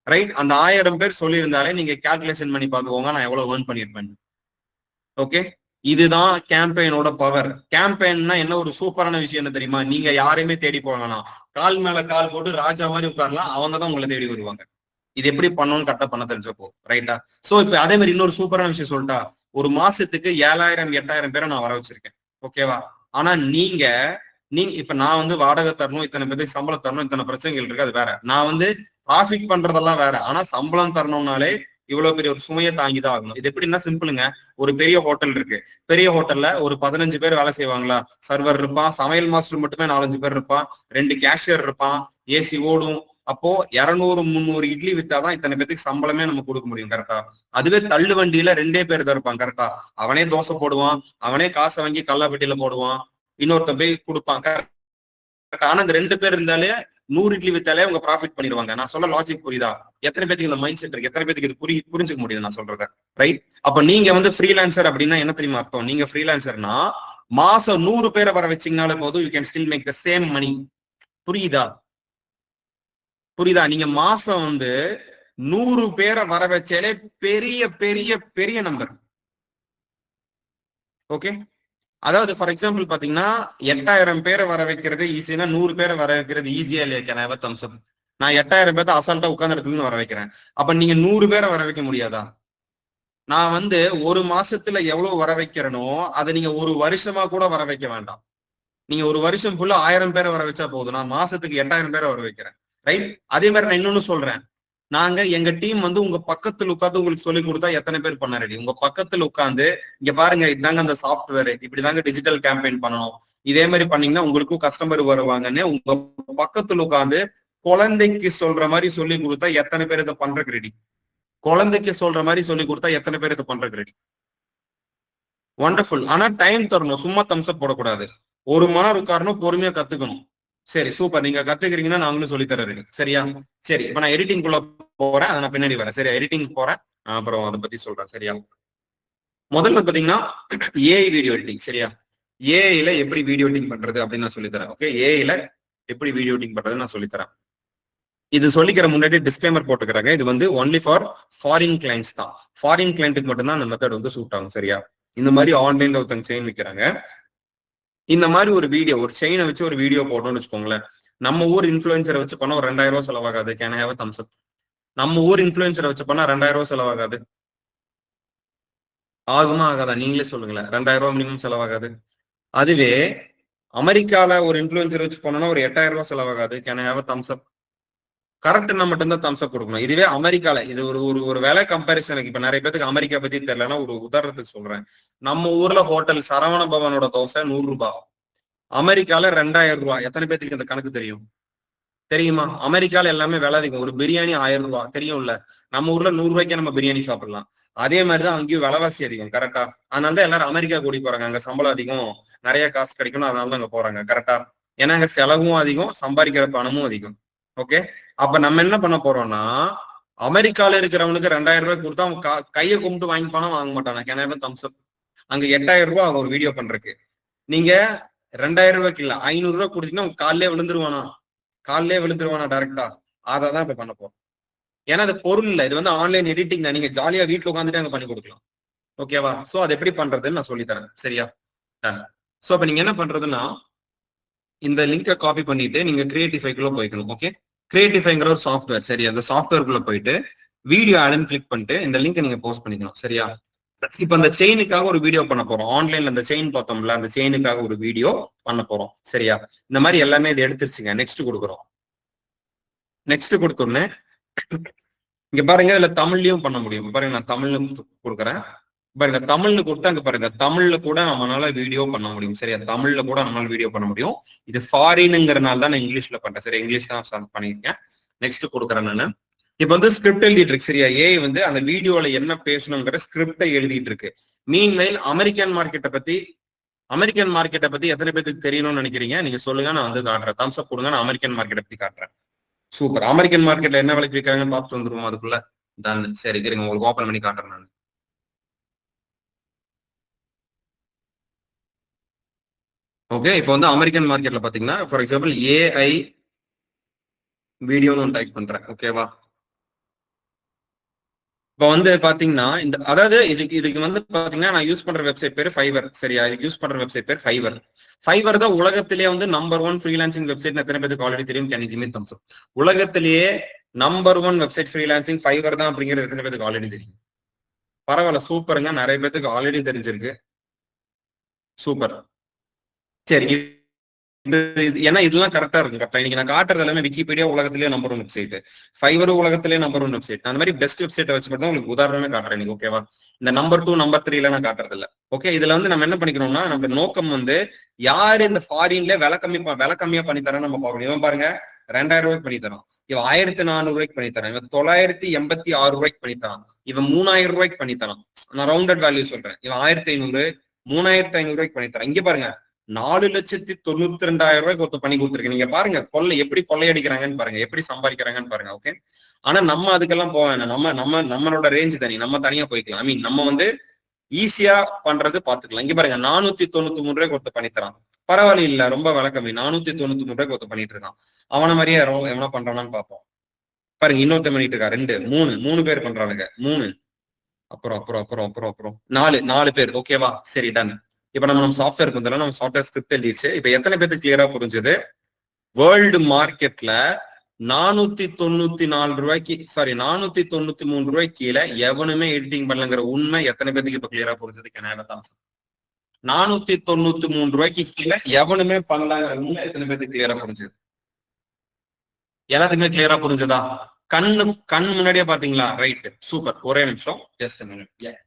ரைட்? அந்த 1000 பேர் சொல்லியிருந்தாலே நீங்க கால்குலேஷன் பண்ணி பார்த்துக்கோங்க நான் எவ்வளவு ஏர்ன் பண்ணிருப்பேன். ஓகே, இதுதான் கேம்பெயினோட பவர். கேம்பெயின்னா என்ன ஒரு சூப்பரான விஷயம் என்ன தெரியுமா? நீங்க யாரையுமே தேடி போக வேணாம். கால் மேல கால் போட்டு ராஜா மாதிரி உட்காரலாம். அவங்க தான் உங்களை தேடி வருவாங்க. இது எப்படி பண்ணணும்னு கரெக்டா பண்ண தெரிஞ்சப்போ, ரைட்டா? சோ இப்ப அதே மாதிரி இன்னொரு சூப்பரான விஷயம் சொல்லிட்டா, ஒரு மாசத்துக்கு 7,000 8,000 பேரை நான் வர வச்சிருக்கேன். ஓகேவா? ஆனா நீங்க நீங்க இப்ப நான் வந்து வாடகை தரணும், இத்தனை பேருக்கு சம்பளம் தரணும், இத்தனை பிரச்சனைகள் இருக்கு, அது வேற. நான் வந்து ப்ராஃபிட் பண்றதெல்லாம் வேற. ஆனா சம்பளம் தரணும்னாலே இவ்வளவு பெரிய ஒரு சுமையை தாங்கிதான் ஆகணும். இது எப்படின்னா சிம்பிளுங்க. ஒரு பெரிய ஹோட்டல் இருக்கு. பெரிய ஹோட்டல்ல ஒரு 15 பேர் வேலை செய்வாங்களா? சர்வர் இருப்பான், சமையல் மாஸ்டர் மட்டுமே 4-5 பேர் இருப்பான், 2 கேஷியர் இருப்பான், ஏசி ஓடும். அப்போ 200 300 இட்லி வித்தாதான் இத்தனை பேருக்கு சம்பளமே நம்ம கொடுக்க முடியும். கரெக்டா? அதுவே தள்ளு வண்டியில 2 பேர் தான் இருப்பான். கரெக்டா? அவனே தோசை போடுவான், அவனே காசை வாங்கி கல்லாப்பெட்டியில போடுவான், இன்னொருத்தன் போய் கொடுப்பான். ஆனா இந்த 2 பேர் இருந்தாலே 100 இட்லி வித்தாலே அவங்க ப்ராஃபிட் பண்ணிடுவாங்க. நான் சொல்ல லாஜிக் புரியுதா? எத்தனை பேருக்கு இந்த மைண்ட் செட் இருக்கு? எத்தனை பேருக்கு இது புரிஞ்சுக்க முடியுது நான் சொல்றத? ரைட்? அப்ப நீங்க வந்து ஃப்ரீலான்சர் அப்படின்னா என்ன தெரியுமா அர்த்தம்? நீங்க ஃப்ரீலான்சர்னா மாசம் 100 பேரை வர வச்சீங்கனாலே போதும், you can still make the same money. புரியுதா? புரியுதா? நீங்க மாசம் வந்து 100 பேரை வர வச்சாலே பெரிய பெரிய பெரிய நம்பர். ஓகே, அதாவது ஃபார் எக்ஸாம்பிள் பாத்தீங்கன்னா 8,000 பேரை வர வைக்கிறது ஈஸினா 100 பேரை வர வைக்கிறது ஈஸியா இல்லையா? Can I have a thumbs அப்? நான் 8,000 பேர்த்த அசால்ட்டா உட்கார்ந்த இடத்துல இருந்து வர வைக்கிறேன். அப்ப நீங்க 100 பேரை வர வைக்க முடியாதா? நான் வந்து ஒரு மாசத்துல எவ்வளவு வர வைக்கிறேனோ அதை நீங்க ஒரு வருஷமா கூட வர வைக்க வேண்டாம். நீங்க ஒரு வருஷம் ஃபுல்லா 1000 பேரை வர வச்சா போதும். நான் மாசத்துக்கு 8,000 பேரை வர வைக்கிறேன். ரைட்? அதே மாதிரி நான் இன்னொன்னு சொல்றேன். நாங்க எங்க டீம் வந்து உங்க பக்கத்துல உட்காந்து உங்களுக்கு சொல்லி கொடுத்தா எத்தனை பேர் பண்ண ரெடி? உங்க பக்கத்துல உட்காந்து இங்க பாருங்க, இதுதாங்க அந்த சாஃப்ட்வேர், இப்படிதாங்க டிஜிட்டல் கேம்பெயின் பண்ணணும், இதே மாதிரி பண்ணீங்கன்னா உங்களுக்கும் கஸ்டமர் வருவாங்கன்னு உங்க பக்கத்துல உட்காந்து குழந்தைக்கு சொல்ற மாதிரி சொல்லி கொடுத்தா எத்தனை பேர் இதை பண்றதுக்கு ரெடி? குழந்தைக்கு சொல்ற மாதிரி சொல்லி கொடுத்தா எத்தனை பேர் இதை பண்றதுக்கு ரெடி? வண்டர்ஃபுல். ஆனா டைம் தரணும், சும்மா தம்ஸ்அப் போடக்கூடாது. 1 மணி நேரம் உட்காரணும், பொறுமையா கத்துக்கணும். சரி சூப்பர், நீங்க கத்துக்கிறீங்கன்னா நாங்களும் சொல்லி தரேன். சரியா? சரி, இப்ப நான் எடிட்டிங் குள்ள போறேன், அதை நான் பின்னாடி வரேன். சரியா? எடிட்டிங் போறேன், அப்புறம் அதை பத்தி சொல்றேன். சரியா? முதல்ல பாத்தீங்கன்னா ஏஐ வீடியோ எடிட்டிங். சரியா? ஏஐல எப்படி வீடியோ எடிட்டிங் பண்றது அப்படின்னு நான் சொல்லித்தரேன். ஓகே, ஏஐல எப்படி வீடியோ எடிட்டிங் பண்றது நான் சொல்லித்தரேன். இது சொல்லிக்கிற முன்னாடி டிஸ்க்ளைமர் போட்டுக்கிறாங்க, இது வந்து ஒன்லி ஃபார் ஃபாரின் கிளைண்ட்ஸ் தான். ஃபாரின் கிளைண்ட்டுக்கு மட்டும்தான் அந்த மெத்தட் வந்து சூட் ஆகும். சரியா? இந்த மாதிரி ஆன்லைன்ல ஒருத்தங்க செயின் விற்கிறாங்க. இந்த மாதிரி ஒரு வீடியோ, ஒரு செயினை வச்சு ஒரு வீடியோ போடணும்னு வச்சுக்கோங்களேன். நம்ம ஊர் இன்ஃபுளுசரை வச்சு பண்ண ஒரு 2,000 ரூபாய் செலவாகாது. Can I have a thumbs up? நம்ம ஊர் இன்ஃபுளுசரை வச்சு பண்ணா 2,000 ரூபாய் செலவாகாது. ஆகுமா ஆகாதா? நீங்களே சொல்லுங்களேன். 2,000 ரூபாய் மினிமம் செலவாகாது. அதுவே அமெரிக்கால ஒரு இன்ஃபுளுசர் வச்சு பண்ணனா ஒரு 8,000 ரூபாய் செலவாகாது. Can I have a thumbs up? கரெக்ட்னா மட்டும்தான் தம்ஸ் அப் கொடுக்கணும். இதுவே அமெரிக்கால இது ஒரு ஒரு ஒரு வேலை கம்பேரிசனுக்கு, இப்ப நிறைய பேருக்கு அமெரிக்கா பத்தி தெரியலன்னா ஒரு உதாரணத்துக்கு சொல்றேன். நம்ம ஊர்ல ஹோட்டல் சரவண பவனோட தோசை 100 ரூபாய், அமெரிக்கால 2,000 ரூபாய். எத்தனை பேருக்கு இந்த கணக்கு தெரியும்? தெரியுமா? அமெரிக்கால எல்லாமே விலை அதிகம். ஒரு பிரியாணி 1,000 ரூபாய் தெரியும்ல. நம்ம ஊர்ல 100 ரூபாய்க்கே நம்ம பிரியாணி சாப்பிடலாம். அதே மாதிரிதான் அங்கேயும் விலைவாசி அதிகம். கரெக்டா? அதனாலதான் எல்லாரும் அமெரிக்கா கூடி போறாங்க. அங்க சம்பளம் அதிகம், நிறைய காசு கிடைக்கணும், அதனாலதான் அங்க போறாங்க. கரெக்டா? ஏன்னா அங்க செலவும் அதிகம், சம்பாதிக்கிற பணமும் அதிகம். ஓகே, அப்ப நம்ம என்ன பண்ண போறோம்னா, அமெரிக்கால இருக்கிறவனுக்கு 2,000 ரூபாய் கொடுத்தா அவன் கையை கும்பிட்டு வாங்கி பணம் வாங்க மாட்டானா? கேன் தம்ஸ் அப்? அங்க 8,000 ரூபாய் ஆகும் ஒரு வீடியோ பண்றதுக்கு. நீங்க 2,000 ரூபாய்க்கு இல்ல 500 ரூபாய் கொடுத்தீங்கன்னா காலிலே விழுந்துருவானா? காலிலே விழுந்துருவானா டைரக்டா? அதான் இப்ப பண்ண போறோம். ஏன்னா அது பொருள் இல்ல, இது வந்து ஆன்லைன் எடிட்டிங் தான். நீங்க ஜாலியா வீட்டுல உட்காந்துட்டு அங்க பண்ணி கொடுக்கலாம். ஓகேவா? சோ அது எப்படி பண்றதுன்னு நான் சொல்லி தரேன். சரியா? சோ அப்ப நீங்க என்ன பண்றதுன்னா, இந்த லிங்கை காப்பி பண்ணிட்டு நீங்க கிரியேட்டிஃபைக்குள்ள போய்க்கணும். ஓகே, கிரியேட்டிஃபைங்கிற ஒரு சாஃப்ட்வேர். சரி, அந்த சாஃப்ட்வேருக்குள்ள போயிட்டு வீடியோ ஆடுன்னு கிளிக் பண்ணிட்டு இந்த லிங்கை நீங்க போஸ்ட் பண்ணிக்கணும். சரியா? இப்ப அந்த செயினுக்காக ஒரு வீடியோ பண்ண போறோம். ஆன்லைன்ல அந்த செயின் பார்த்தோம்ல, அந்த செயினுக்காக ஒரு வீடியோ பண்ண போறோம். சரியா? இந்த மாதிரி எல்லாமே இது எடுத்துருச்சுங்க. நெக்ஸ்ட் கொடுக்குறோம். நெக்ஸ்ட் கொடுத்தோன்னே இங்க பாருங்க, இதுல தமிழ்லயும் பண்ண முடியும். பாருங்க, நான் தமிழ்ல கொடுக்குறேன். பாருங்க, தமிழ்னு கொடுத்தா அங்க பாருங்க, தமிழ்ல கூட நம்மளால வீடியோ பண்ண முடியும். சரியா? தமிழ்ல கூட நம்மளால வீடியோ பண்ண முடியும். இது ஃபாரினுங்கிறனால தான் நான் இங்கிலீஷ்ல பண்றேன். சரி, இங்கிலீஷ் தான் ஸ்டார்ட் பண்ணிருக்கேன். நெக்ஸ்ட் கொடுக்குறேன் நானு. இப்ப வந்து ஸ்கிரிப்ட் எழுதிட்டு இருக்கு. சரியா? ஏஐ வந்து அந்த வீடியோல என்ன பேசணுங்கிற ஸ்கிரிப்டை எழுதிட்டு இருக்கு. மீன்வைல் அமெரிக்கன் மார்க்கெட்டை பத்தி எத்தனை பேருக்கு தெரியணும்னு நினைக்கிறீங்க? நீங்க சொல்லுங்க, நான் வந்து காட்டுறேன். தம்ஸ் அப் கொடுங்க, நான் அமெரிக்கன் மார்க்கெட்டை பத்தி காட்டுறேன். சூப்பர். அமெரிக்கன் மார்க்கெட்ல என்ன விலைக்கு விற்கிறாங்கன்னு பார்த்து வந்துருவோம் அதுக்குள்ள. டன். சரி, இருங்க, உங்களுக்கு ஓபன் பண்ணி காட்டுறேன் நான். ஓகே, இப்போ வந்து அமெரிக்கன் மார்க்கெட்ல பாத்தீங்கன்னா ஃபார் எக்ஸாம்பிள் ஏஐ வீடியோன்னு டைப் பண்றேன். ஓகேவா? இப்போ வந்து பாத்தீங்கன்னா இந்த அதாவது இதுக்கு வந்து பாத்தீங்கன்னா நான் யூஸ் பண்ற வெப்சைட் பேர் ஃபைவர். சரியா? இதுக்கு யூஸ் பண்ற வெப்சைட் பேர் ஃபைவர். ஃபைவர் தான் உலகத்திலேயே வந்து நம்பர் 1 ஃப்ரீலான்சிங் வெப்சைட். எத்தனை பேருக்கு ஆல்ரெடி தெரியும்? Can you give me thumbs அப்? உலகத்திலேயே நம்பர் 1 வெப்சைட் ஃப்ரீலான்சிங் ஃபைவர் தான் அப்படிங்கிறது எத்தனை பேருக்கு ஆல்ரெடி தெரியும்? பரவாயில்ல, சூப்பருங்க. நிறைய பேருக்கு ஆல்ரெடி தெரிஞ்சிருக்கு. சூப்பர். சரி, ஏன்னா இதெல்லாம் கரெக்டா இருக்கும். கரெக்டா இன்னைக்கு நான் காட்டுறது எல்லாமே விக்கிபீடியா உலகத்திலேயே நம்பர் 1 வெப்சைட், ஃபைவர் உலகத்திலேயே நம்பர் 1 வெப்சைட். அந்த மாதிரி பெஸ்ட் வெப்சைட்டை வச்சு மட்டும் உங்களுக்கு உதாரணமே காட்டுறேன் இன்னைக்கு. ஓகேவா? இந்த நம்பர் 2 நம்பர் 3 நான் காட்டுறது இல்ல. ஓகே, இதுல வந்து நம்ம என்ன பண்ணிக்கிறோம்னா, நம்ம நோக்கம் வந்து யாரு இந்த ஃபாரின்ல விலை கம்மியா பண்ணி தரேன் நம்ம பார்க்கணும். இவன் பாருங்க 2000 ரூபாய்க்கு பண்ணி தரான், இவன் 1400 ரூபாய்க்கு பண்ணி தரான், இவன் 986 ரூபாய்க்கு பண்ணி தரான், இவன் 3000 ரூபாய்க்கு பண்ணி தரான். நான் ரவுண்டட் வேல்யூ சொல்றேன். இவன் 1500 3500 ரூபாய்க்கு பண்ணி தரான். இங்க பாருங்க 4,92,000 ரூபாய்க்கு ஒருத்தர் பண்ணி கொடுத்துருக்கு. நீங்க பாருங்க எப்படி கொள்ளையடிக்கிறாங்கன்னு பாருங்க, எப்படி சம்பாதிக்கிறாங்கன்னு பாருங்க. ஓகே, ஆனா நம்ம அதுக்கெல்லாம் போக வேணாம். நம்மளோட ரேஞ்ச் தனி, நம்ம தனியா போய்க்கலாம். ஐ மீன் நம்ம வந்து ஈஸியா பண்றது பாத்துக்கலாம். இங்க பாருங்க 493 ரூபாய்க்கு ஒருத்தர் பண்ணித்தரான். பரவாயில்ல, இல்ல ரொம்ப விலை கம்மி. 493 ரூபாய்க்கு ஒருத்தர் பண்ணிட்டு இருக்கான். அவன மாதிரியே எவனா பண்றானான்னு பாப்போம். பாருங்க, இன்னொருத்தர் பண்ணிட்டு இருக்கா. 2 3 பேர் பண்றானுங்க. 3 அப்புறம் அப்புறம் அப்புறம் அப்புறம் அப்புறம் 4 பேர். ஓகேவா? சரி, டன். இப்ப நம்ம சாஃப்ட்வேருக்கு வந்தாலும் நம்ம சாஃப்ட்வேர் ஸ்கிரிப்ட் எழுதிடுச்சு. இப்ப எத்தனை பேருக்கு கிளியரா புரிஞ்சது? வேர்ல்டு மார்க்கெட்ல 494 ரூபாய்க்கு, சாரி 493 ரூபாய்க்கு கீழே எவனுமே எடிட்டிங் பண்ணலங்கிற உண்மை எத்தனை பேருக்கு இப்ப கிளியரா புரிஞ்சது? தான் 493 ரூபாய்க்கு கீழே எவனுமே பண்ணலாங்கிற உண்மை எத்தனை பேருக்கு கிளியரா புரிஞ்சது? எல்லாத்துக்குமே கிளியரா புரிஞ்சதா? கண் முன்னாடியே பாத்தீங்களா? Right, super. ஒரே நிமிஷம், ஜஸ்ட் மினிட்.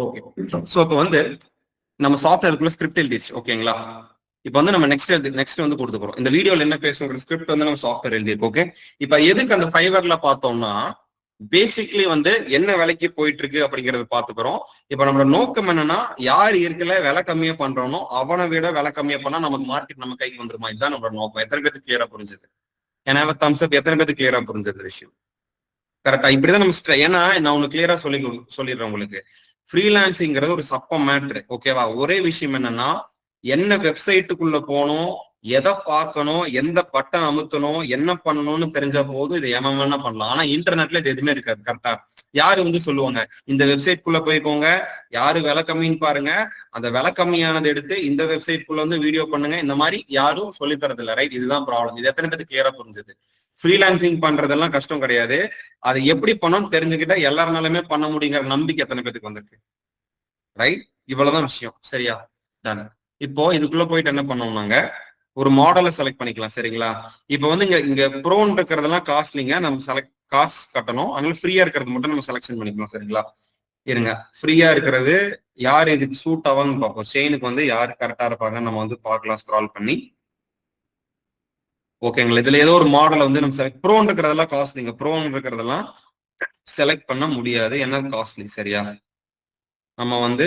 ஓகே, சோ இப்போ வந்து நம்ம சாஃப்ட்வேருக்குள்ள ஸ்கிரிப்ட் எழுதிடுச்சு. ஓகேங்களா? இப்போ வந்து நம்ம நெக்ஸ்ட் வந்து கொடுத்துக்கிறோம். இந்த வீடியோல என்ன பேசுகிற ஸ்கிரிப்ட் வந்து நம்ம சாஃப்ட்வேர் எழுதிருக்கோம். ஓகே, இப்போ எதுக்கு அந்த ஃபைவர்ல பார்த்தோம்னா, பேசிக்லி வந்து என்ன விலைக்கு போயிட்டு இருக்கு அப்படிங்கறது பாத்துக்கிறோம். இப்ப நம்மளோட நோக்கம் என்னன்னா, யார் இருக்கல விலை கம்மியா பண்றோனோ அவனை விட விலை கம்மியா பண்ணா நமக்கு மார்க்கெட் நம்ம கைக்கு வந்துருமா? இதுதான் நம்மளோட நோக்கம். எத்தனை பேருக்கு கிளியரா புரிஞ்சது? ஏன்னா தம்ஸ் அப். எத்தனை பேருக்கு கிளியரா புரிஞ்சது விஷயம்? கரெக்டா? இப்படிதான் நம்ம ஏன்னா நான் உனக்கு கிளியரா சொல்லிடுறேன் உங்களுக்கு. ஃப்ரீலான்சிங்கிறது ஒரு சப்ப மேட்ரு. ஓகேவா? ஒரே விஷயம் என்னன்னா, என்ன வெப்சைட்டுக்குள்ள போகணும், எதை பார்க்கணும், எந்த பட்டன் அமுத்தணும், என்ன பண்ணணும்னு தெரிஞ்ச போது இது என்ன பண்ணலாம். ஆனா இன்டர்நெட்ல இது எதுவுமே இருக்காது. கரெக்டா? யாரு வந்து சொல்லுவாங்க இந்த வெப்சைட் குள்ள போய்க்கோங்க, யாரு விலை கம்மின்னு பாருங்க, அந்த விலை கம்மியானது எடுத்து இந்த வெப்சைட் குள்ள வந்து வீடியோ பண்ணுங்க, இந்த மாதிரி யாரும் சொல்லி தரது இல்லை. ரைட்? இதுதான் ப்ராப்ளம். இது எத்தனை பேருக்கு கிளியரா புரிஞ்சது? ஃப்ரீலான்சிங் பண்றதெல்லாம் கஷ்டம் கிடையாது. அதை எப்படி பண்ணணும்னு தெரிஞ்சுக்கிட்டா எல்லாருனாலுமே பண்ண முடியுங்கிற நம்பிக்கை எத்தனை பேருக்கு வந்திருக்கு? ரைட்? இவ்வளவுதான் விஷயம். சரியா? டன். இப்போ இதுக்குள்ள போயிட்டு என்ன பண்ணோம்னாங்க, ஒரு மாடலை செலக்ட் பண்ணிக்கலாம். சரிங்களா? இப்போ வந்து இங்க ப்ரோன் இருக்கிறதெல்லாம் காஸ்ட்லிங்க, நம்ம காசு கட்டணும். அதனால ஃப்ரீயா இருக்கிறது மட்டும் நம்ம செலக்ஷன் பண்ணிக்கலாம். சரிங்களா? இருங்க, ஃப்ரீயா இருக்கிறது யார் இதுக்கு சூட் ஆவாங்கன்னு பார்ப்போம். செயினுக்கு வந்து யாரு கரெக்டா இருப்பாங்க நம்ம வந்து பார்க்கலாம் ஸ்க்ரால் பண்ணி. ஓகேங்களா? இதுல ஏதோ ஒரு மாடலை வந்து நம்ம ப்ரோன் இருக்கிறதெல்லாம் காஸ்ட்லிங்க. ப்ரோன் இருக்கிறதெல்லாம் செலக்ட் பண்ண முடியாது, என்ன காஸ்ட்லி. சரியா? நம்ம வந்து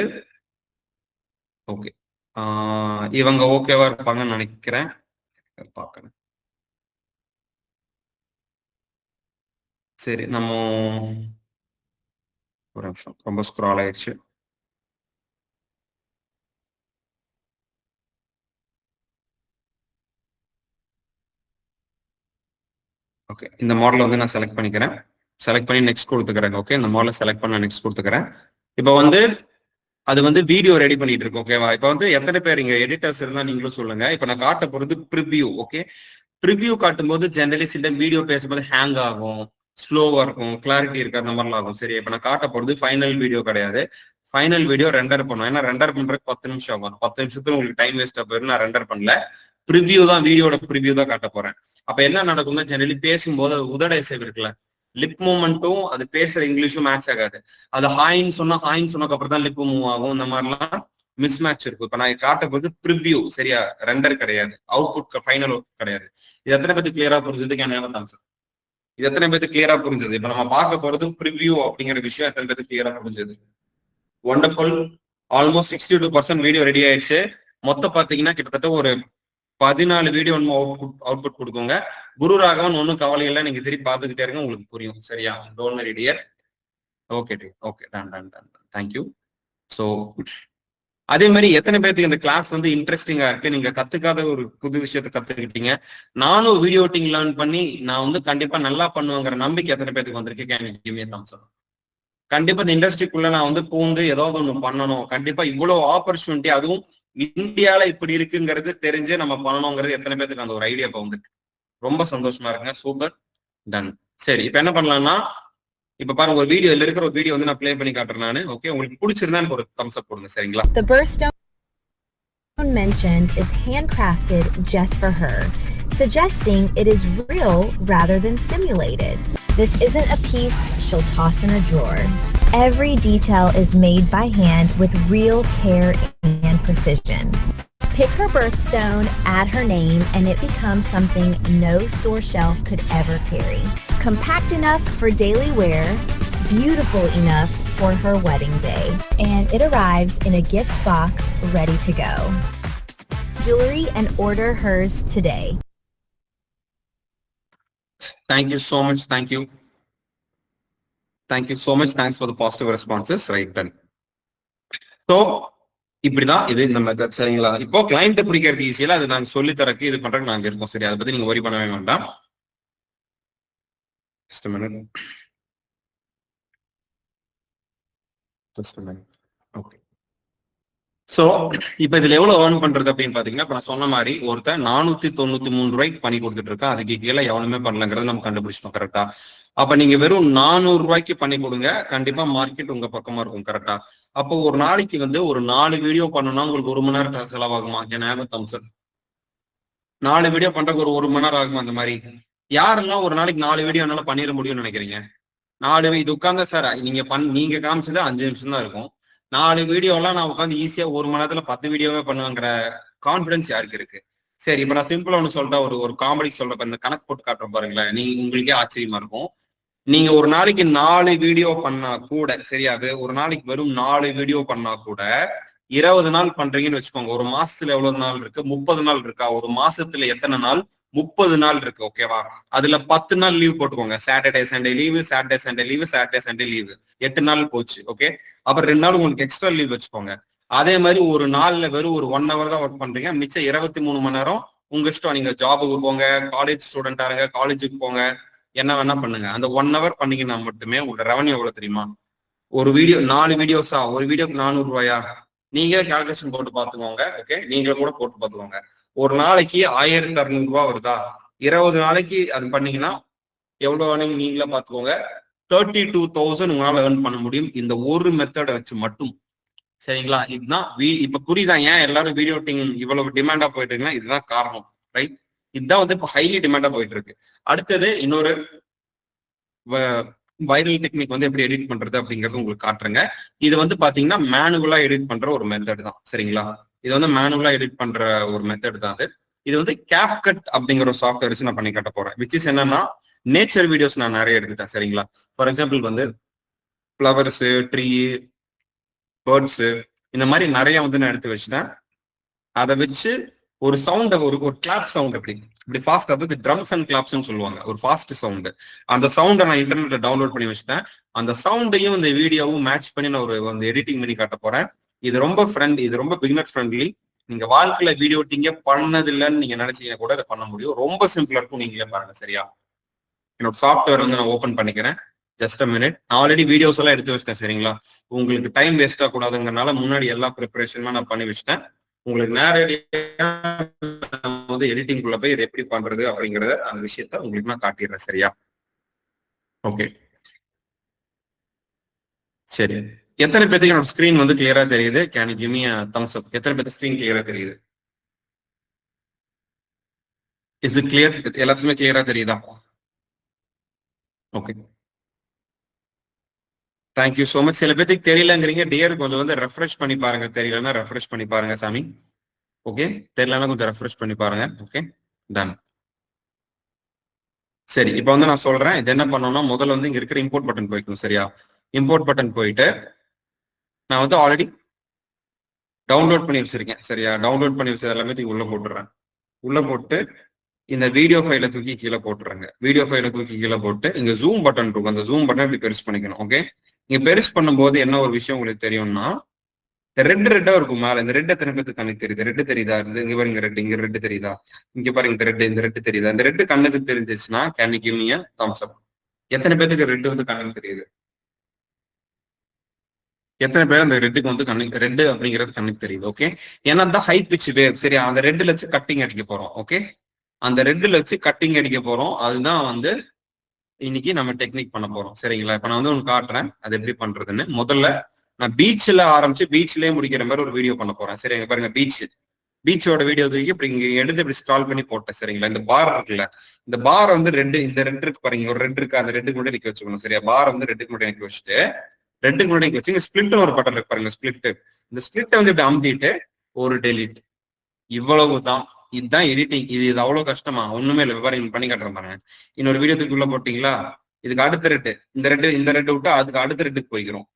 ஓகே, இவங்க ஓகேவா இருப்பாங்கன்னு நினைக்கிறேன். பார்க்கறேன். சரி, நம்ம ஒரு நிமிஷம், ரொம்ப ஸ்க்ரால் ஆயிடுச்சு. ஓகே, இந்த மாடல் வந்து நான் செலக்ட் பண்ணிக்கிறேன். செலக்ட் பண்ணி நெக்ஸ்ட் கொடுத்துக்கிறேன். ஓகே, இந்த மாடலை செலக்ட் பண்ண நெக்ஸ்ட் கொடுத்துக்கிறேன். இப்போ வந்து அது வந்து வீடியோ ரெடி பண்ணிட்டு இருக்கு. ஓகேவா? இப்போ வந்து எத்தனை பேர் இங்க எடிட்டர்ஸ் இருந்தா நீங்களும் சொல்லுங்க. இப்போ நான் காட்ட போறது ப்ரிவ்யூ. ஓகே, ப்ரிவ்யூ காட்டும் போது ஜெனரலி சில வீடியோ பேசும்போது ஹேங் ஆகும், ஸ்லோவா இருக்கும், கிளாரிட்டி இருக்கு, அந்த மாதிரிலாம் ஆகும். சரி, இப்போ நான் காட்ட போறது ஃபைனல் வீடியோ கிடையாது. ஃபைனல் வீடியோ ரெண்டர் பண்ணும். ஏன்னா ரெண்டர் பண்றதுக்கு 10 நிமிஷம் ஆகும். 10 நிமிஷத்துல உங்களுக்கு டைம் வேஸ்ட் போயிடும். நான் ரெண்டர் பண்ணல, ப்ரிவ்யூ தான், வீடியோட ப்ரிவ்யூ தான் காட்ட போறேன். அப்ப என்ன நடக்கும்னா, ஜெனரலி பேசும்போது உதட இசைவு இருக்குல்ல, லிப் மூவ்மெண்ட்டும் அது பேசுற இங்கிலீஷும் மேட்ச் ஆகாது. அது ஹாயின்னு சொன்னா ஹாயின்னு சொன்னதுக்கு அப்புறம் தான் லிப் மூவ் ஆகும். இந்த மாதிரிலாம் மிஸ் மேட்ச் இருக்கும். இப்ப நான் காட்ட போது ப்ரிவ்யூ. சரியா? ரெண்டர் கிடையாது, அவுட்புட் ஃபைனல் அவுட் கிடையாது. இது எத்தனை பேருக்கு கிளியரா புரிஞ்சதுக்கு என்ன ஆன்சர்? இது எத்தனை பேருக்கு கிளியரா புரிஞ்சது? இப்ப நம்ம பார்க்க போறது ப்ரிவ்யூ அப்படிங்கிற விஷயம் எத்தனை பேருக்கு கிளியரா புரிஞ்சது? ஒண்டர்ஃபுல். ஆல்மோஸ்ட் 62% வீடியோ ரெடி ஆயிடுச்சு. மொத்தம் பாத்தீங்கன்னா கிட்டத்தட்ட ஒரு 14 வீடியோ அவுட்புட் கொடுக்குங்க. குரு ராகவன் ஒன்னும் கவலை இல்லை, நீங்க திருப்பி பார்த்துக்கிட்டே இருங்க, உங்களுக்கு புரியும். சரியா? Don't worry dear. Okay, okay, done done done. Thank you. So அதே மாதிரி எத்தனை பேருக்கு இந்த கிளாஸ் வந்து இன்ட்ரெஸ்டிங்கா இருக்கு, நீங்க கத்துக்காத ஒரு புது விஷயத்த கத்துக்கிட்டீங்க, நானும் வீடியோ எடிட்டிங் லேர்ன் பண்ணி நான் வந்து கண்டிப்பா நல்லா பண்ணுவேங்கிற நம்பிக்கை எத்தனை பேருக்கு வந்திருக்கு? Can you give me a thumbs up? கண்டிப்பா இந்த இண்டஸ்ட்ரிக்குள்ள நான் வந்து பூந்து ஏதாவது ஒண்ணு பண்ணணும், கண்டிப்பா இவ்வளவு ஆப்பர்ச்சுனிட்டி, அதுவும் இந்தியால இப்படி இருக்குங்கிறது தெரிஞ்சு நம்ம பண்ணணுங்கிறது எத்தனை பேருக்கு அந்த ஒரு ஐடியா இப்ப வந்துருக்கு? ரொம்ப சந்தோஷமா இருக்குங்க. சூப்பர். டன். சரி, இப்ப என்ன பண்ணலாம்னா, இப்ப பாருங்க ஒரு வீடியோ, இதுல இருக்கிற ஒரு வீடியோ வந்து நான் ப்ளே பண்ணி காட்டுறேன் நானு. ஓகே, உங்களுக்கு பிடிச்சிருந்தா எனக்கு ஒரு தம்ஸ் அப் கொடுங்க. சரிங்களா? The birthstone mentioned is handcrafted just for her, suggesting it is real rather than simulated. This isn't a piece she'll toss in a drawer. Every detail is made by hand with real care and precision. Pick her birthstone, add her name, and it becomes something no store shelf could ever carry. Compact enough for daily wear, beautiful enough for her wedding day, and it arrives in a gift box ready to go. Jewelry and order hers today. Thank you so much. Thank you. Thank you so much. Thanks for the positive responses. Right then. So, இப்படிதான் இது இந்த method. சரிங்களா? இப்போ client பிடிக்கிறது ஈஸியில, அது நாங்க சொல்லி தரக்கு இது பண்றதுக்கு நாங்க இருக்கோம். சரி, அதை பத்தி நீங்க worry பண்ணவே வேண்டாம். Just a minute. Just a minute. Okay. So இப்ப இதுல எவ்வளவு ஏர்ன் பண்றது அப்படின்னு பாத்தீங்கன்னா, இப்ப நான் சொன்ன மாதிரி ஒருத்தன் 493 ரூபாய்க்கு பண்ணி கொடுத்துட்டு இருக்கான், அதுக்கு கீழே எவனுமே பண்ணலங்கிறத நம்ம கண்டுபிடிச்சிட்டோம். கரெக்டா? அப்ப நீங்க வெறும் 400 ரூபாய்க்கு பண்ணி கொடுங்க, கண்டிப்பா மார்க்கெட் உங்க பக்கமா இருக்கும். கரெக்டா? அப்போ ஒரு நாளைக்கு வந்து ஒரு 4 வீடியோ பண்ணணும்னா உங்களுக்கு 1 மணி நேரம் செலவாகுமா? ஏன்னா தம்சன் 4 வீடியோ பண்றதுக்கு ஒரு 1 மணி நேரம் ஆகுமா? அந்த மாதிரி யாரெல்லாம் ஒரு நாளைக்கு 4 வீடியோ என்னால பண்ணிட முடியும்னு நினைக்கிறீங்க? 4 இது உட்கார்ந்தா சார் நீங்க காமிச்சது 5 நிமிஷம் தான் இருக்கும். 4 வீடியோ எல்லாம் நான் உட்காந்து ஈஸியா 1 மணி நேரத்துல 10 வீடியோவே பண்ணுவேங்கிற கான்பிடன்ஸ் யாருக்கு இருக்கு? சரி, இப்ப நான் சிம்பிளா ஒண்ணு சொல்றேன், ஒரு காமெடி சொல்றப்ப இந்த கணக்கு போட்டு காட்டுறேன் பாருங்களேன், நீங்க உங்களுக்கே ஆச்சரியமா இருக்கும். நீங்க ஒரு நாளைக்கு 4 வீடியோ பண்ணா கூட, சரியாது, ஒரு நாளைக்கு வெறும் 4 வீடியோ பண்ணா கூட 20 நாள் பண்றீங்கன்னு வச்சுக்கோங்க. ஒரு மாசத்துல எவ்வளவு நாள் இருக்கு? 30 நாள் இருக்கா? ஒரு மாசத்துல எத்தனை நாள்? 30 நாள் இருக்கு. ஓகேவா? அதுல 10 நாள் லீவ் போட்டுக்கோங்க. Saturday Sunday leave, Saturday Sunday leave, Saturday Sunday leave, 8 நாள் போச்சு. ஓகே, அப்புறம் 2 நாள் உங்களுக்கு எக்ஸ்ட்ரா லீவ் வச்சுக்கோங்க. அதே மாதிரி ஒரு நாள்ல வெறும் ஒரு 1 hour தான் ஒர்க் பண்றீங்க, மிச்சம் 23 மணி நேரம் உங்க இஷ்டம். நீங்க ஜாபுக்கு போங்க, காலேஜ் ஸ்டூடெண்டா இருங்க, காலேஜுக்கு போங்க, என்ன வேணா பண்ணுங்க. அந்த 1 hour பண்ணீங்கன்னா மட்டுமே உங்களோட ரெவன்யூ எவ்வளவு தெரியுமா? ஒரு வீடியோ 4 வீடியோஸா, ஒரு வீடியோக்கு 400 ரூபாயா? நீங்களே கால்குலேஷன் போட்டு பாத்துக்கோங்க. ஓகே, நீங்க கூட போட்டு பாத்துக்கோங்க. ஒரு நாளைக்கு 1600 ரூபாய் வருதா? 20 நாளைக்கு அது பண்ணீங்கன்னா எவ்வளவு வேணும் நீங்களே பாத்துக்கோங்க. 32,000 உங்களால ஏர்ன் பண்ண முடியும் இந்த ஒரு மெத்தடை வச்சு மட்டும். சரிங்களா? இதுதான் இப்ப புரியுதா ஏன் எல்லாரும் வீடியோ எடிட்டிங் இவ்வளவு டிமாண்டா போயிட்டு இருக்குன்னா இதுதான் காரணம். ரைட்? இதுதான் வந்து இப்ப ஹைலி டிமாண்டா போயிட்டு இருக்கு. அடுத்தது இன்னொரு வைரல் டெக்னிக் வந்து எப்படி எடிட் பண்றது அப்படிங்கறது உங்களுக்கு காட்டுறேங்க. இது வந்து பாத்தீங்கன்னா மேனுவலா எடிட் பண்ற ஒரு மெத்தட் தான். சரிங்களா? இது வந்து மேனுவலா எடிட் பண்ற ஒரு மெத்தட் தான். இது வந்து CapCut அப்படிங்கிற ஒரு சாஃப்ட்வேர் வச்சு நான் பண்ணி காட்ட போறேன். விச் இஸ் என்னன்னா, நேச்சர் வீடியோஸ் நான் நிறைய எடுத்துட்டேன். சரிங்களா? ஃபார் எக்ஸாம்பிள் வந்து ஃபிளவர்ஸ், ட்ரீ, பேர்ட்ஸ், இந்த மாதிரி நிறைய வந்து நான் எடுத்து வச்சுட்டேன். அதை வச்சு ஒரு சவுண்ட், ஒரு கிளாப் சவுண்ட் இப்படி ஃபாஸ்ட், அதாவது ட்ரம்ஸ் அண்ட் கிளாப்ஸ்ன்னு சொல்லுவாங்க, ஒரு ஃபாஸ்ட் சவுண்ட். அந்த சவுண்டை நான் இன்டர்நெட்ல டவுன்லோட் பண்ணி வச்சுட்டேன். அந்த சவுண்டையும் இந்த வீடியோவும் மேட்ச் பண்ணி நான் ஒரு எடிட்டிங் பண்ணி காட்ட போறேன். இது ரொம்ப பிகினர் ஃப்ரெண்ட்லி. நீங்க வாழ்க்கையில வீடியோ எடிட்டிங்கே பண்ணது இல்லைன்னு நீங்க நினைச்சீங்கன்னா கூட அதை பண்ண முடியும். ரொம்ப சிம்பிளா இருக்கும். நீங்களே பாருங்க. சரியா? என்னோட சாஃப்ட்வேர் வந்து நான் ஓபன் பண்ணிக்கிறேன். Just a minute. நான் ஆல்ரெடி வீடியோஸ் எல்லாம் எடுத்து வச்சிட்டேன். சரிங்களா? உங்களுக்கு டைம் வேஸ்டா கூடாதுங்கிறனால முன்னாடி எல்லா ப்ரிப்பரேஷனுமே நான் பண்ணி வச்சிட்டேன். உங்களுக்கு நேரடியா வந்து எடிட்டிங் குள்ள போய் இதை எப்படி பண்றது அப்படிங்கறத அந்த விஷயத்த உங்களுக்கு நான் காட்டிடுறேன். சரியா? ஓகே, சரி. எத்தனை பேருக்கு என்னோட ஸ்கிரீன் வந்து கிளியரா தெரியுது? Can you give me a thumbs up? எத்தனை பேருக்கு ஸ்கிரீன் கிளியரா தெரியுது? Is it clear? எல்லாத்துக்குமே கிளியரா தெரியுதா? Okay, thank you so much. சில பேருக்கு தெரியலங்கிறீங்க. டியர் கொஞ்சம் வந்து ரெஃப்ரெஷ் பண்ணி பாருங்க. தெரியலன்னா ரெஃப்ரெஷ் பண்ணி பாருங்க சாமி. ஓகே, தெரியலன்னா கொஞ்சம் ரெஃப்ரெஷ் பண்ணி பாருங்க. Okay, done. சரி, இப்போ வந்து நான் சொல்றேன். இது என்ன பண்ணணும்னா, முதல்ல வந்து இங்க இருக்கிற இம்போர்ட் பட்டன் போய்க்கணும். சரியா? இம்போர்ட் பட்டன் போயிட்டு நான் வந்து ஆல்ரெடி டவுன்லோட் பண்ணி வச்சிருக்கேன். சரியா? டவுன்லோட் பண்ணி வச்சது எல்லாமே தூக்கி உள்ள போட்டுறேன். உள்ள போட்டு இந்த வீடியோ ஃபைலை தூக்கி கீழே போட்டுறாங்க. வீடியோ ஃபைலை தூக்கி கீழே போட்டு இங்க ஜூம் பட்டன் இருக்கும். அந்த ஜூம் பட்டன் இப்படி பெருசு பண்ணிக்கணும். ஓகே, நீங்க பெருசு பண்ணும்போது என்ன ஒரு விஷயம் உங்களுக்கு தெரியும்னா, இந்த ரெட்டா இருக்கும் மேல. இந்த ரெட் எத்தனை பேருக்கு கண்ணுக்கு தெரியுது? ரெட் தெரியுதா? இங்க பாருங்க ரெட், இங்க ரெட் தெரியுதா? இங்க பாருங்க இந்த ரெட் தெரியுதா? இந்த ரெட் கண்ணுக்கு தெரிஞ்சிச்சுன்னா can you give me a thumbs up? எத்தனை பேருக்கு ரெட் வந்து கண்ணுக்கு தெரியுது? எத்தனை பேர் அந்த ரெட்டுக்கு வந்து கண்ணுக்கு ரெட் அப்படிங்கிறது கண்ணுக்கு தெரியுது? ஓகே, ஏன்னா தான் ஹை பிச் வேவ். சரி, அந்த ரெட்ல வச்சு கட்டிங் அடிக்க போறோம். ஓகே, அந்த ரெட்ல வச்சு கட்டிங் அடிக்க போறோம். அதுதான் வந்து இன்னைக்கு நம்ம டெக்னிக் பண்ண போறோம். சரிங்களா? இப்ப நான் வந்து உங்களுக்கு காட்டுறேன் அது எப்படி பண்றதுன்னு. முதல்ல நான் பீச்ல ஆரம்பிச்சு பீச்லயே முடிக்கிற மாதிரி ஒரு வீடியோ பண்ண போறேன். சரிங்க, பாருங்க பீச்சோட வீடியோ தூக்கி இப்படி இங்க எடுத்து இப்படி ஸ்க்ரால் பண்ணி போட்டேன். சரிங்களா? இந்த பார் இருக்குல்ல, இந்த பார் வந்து இந்த ரெட் இருக்கு பாருங்க, ஒரு ரெட் இருக்கு, அந்த ரெட்டுக்கு முன்னாடி நிக்க வச்சுக்கணும். சரியா? பார் வந்து ரெட்டுக்கு முன்னாடி நிக்க வச்சுட்டு ரெட்டுக்கு முன்னாடி நிக்க வச்சு இங்க ஸ்பிளிட்னு ஒரு பட்டன் இருக்கு பாருங்க, ஸ்பிளிட். இந்த ஸ்பிளிட்டை வந்து இப்படி அமுத்திட்டு ஒரு டெலிட். இவ்வளவுதான். இதுதான் எடிட்டிங். இது அவ்வளவு கஷ்டமா? ஒண்ணுமே இல்லை. பாருங்க பண்ணி காட்டுறேன் பாருங்க. இன்னொரு வீடியோ தூக்கிக்குள்ள போட்டீங்களா? இதுக்கு அடுத்த ரெட்டு, இந்த ரெட்டு விட்டு அதுக்கு அடுத்த ரெட்டுக்கு போய்க்கிறோம்.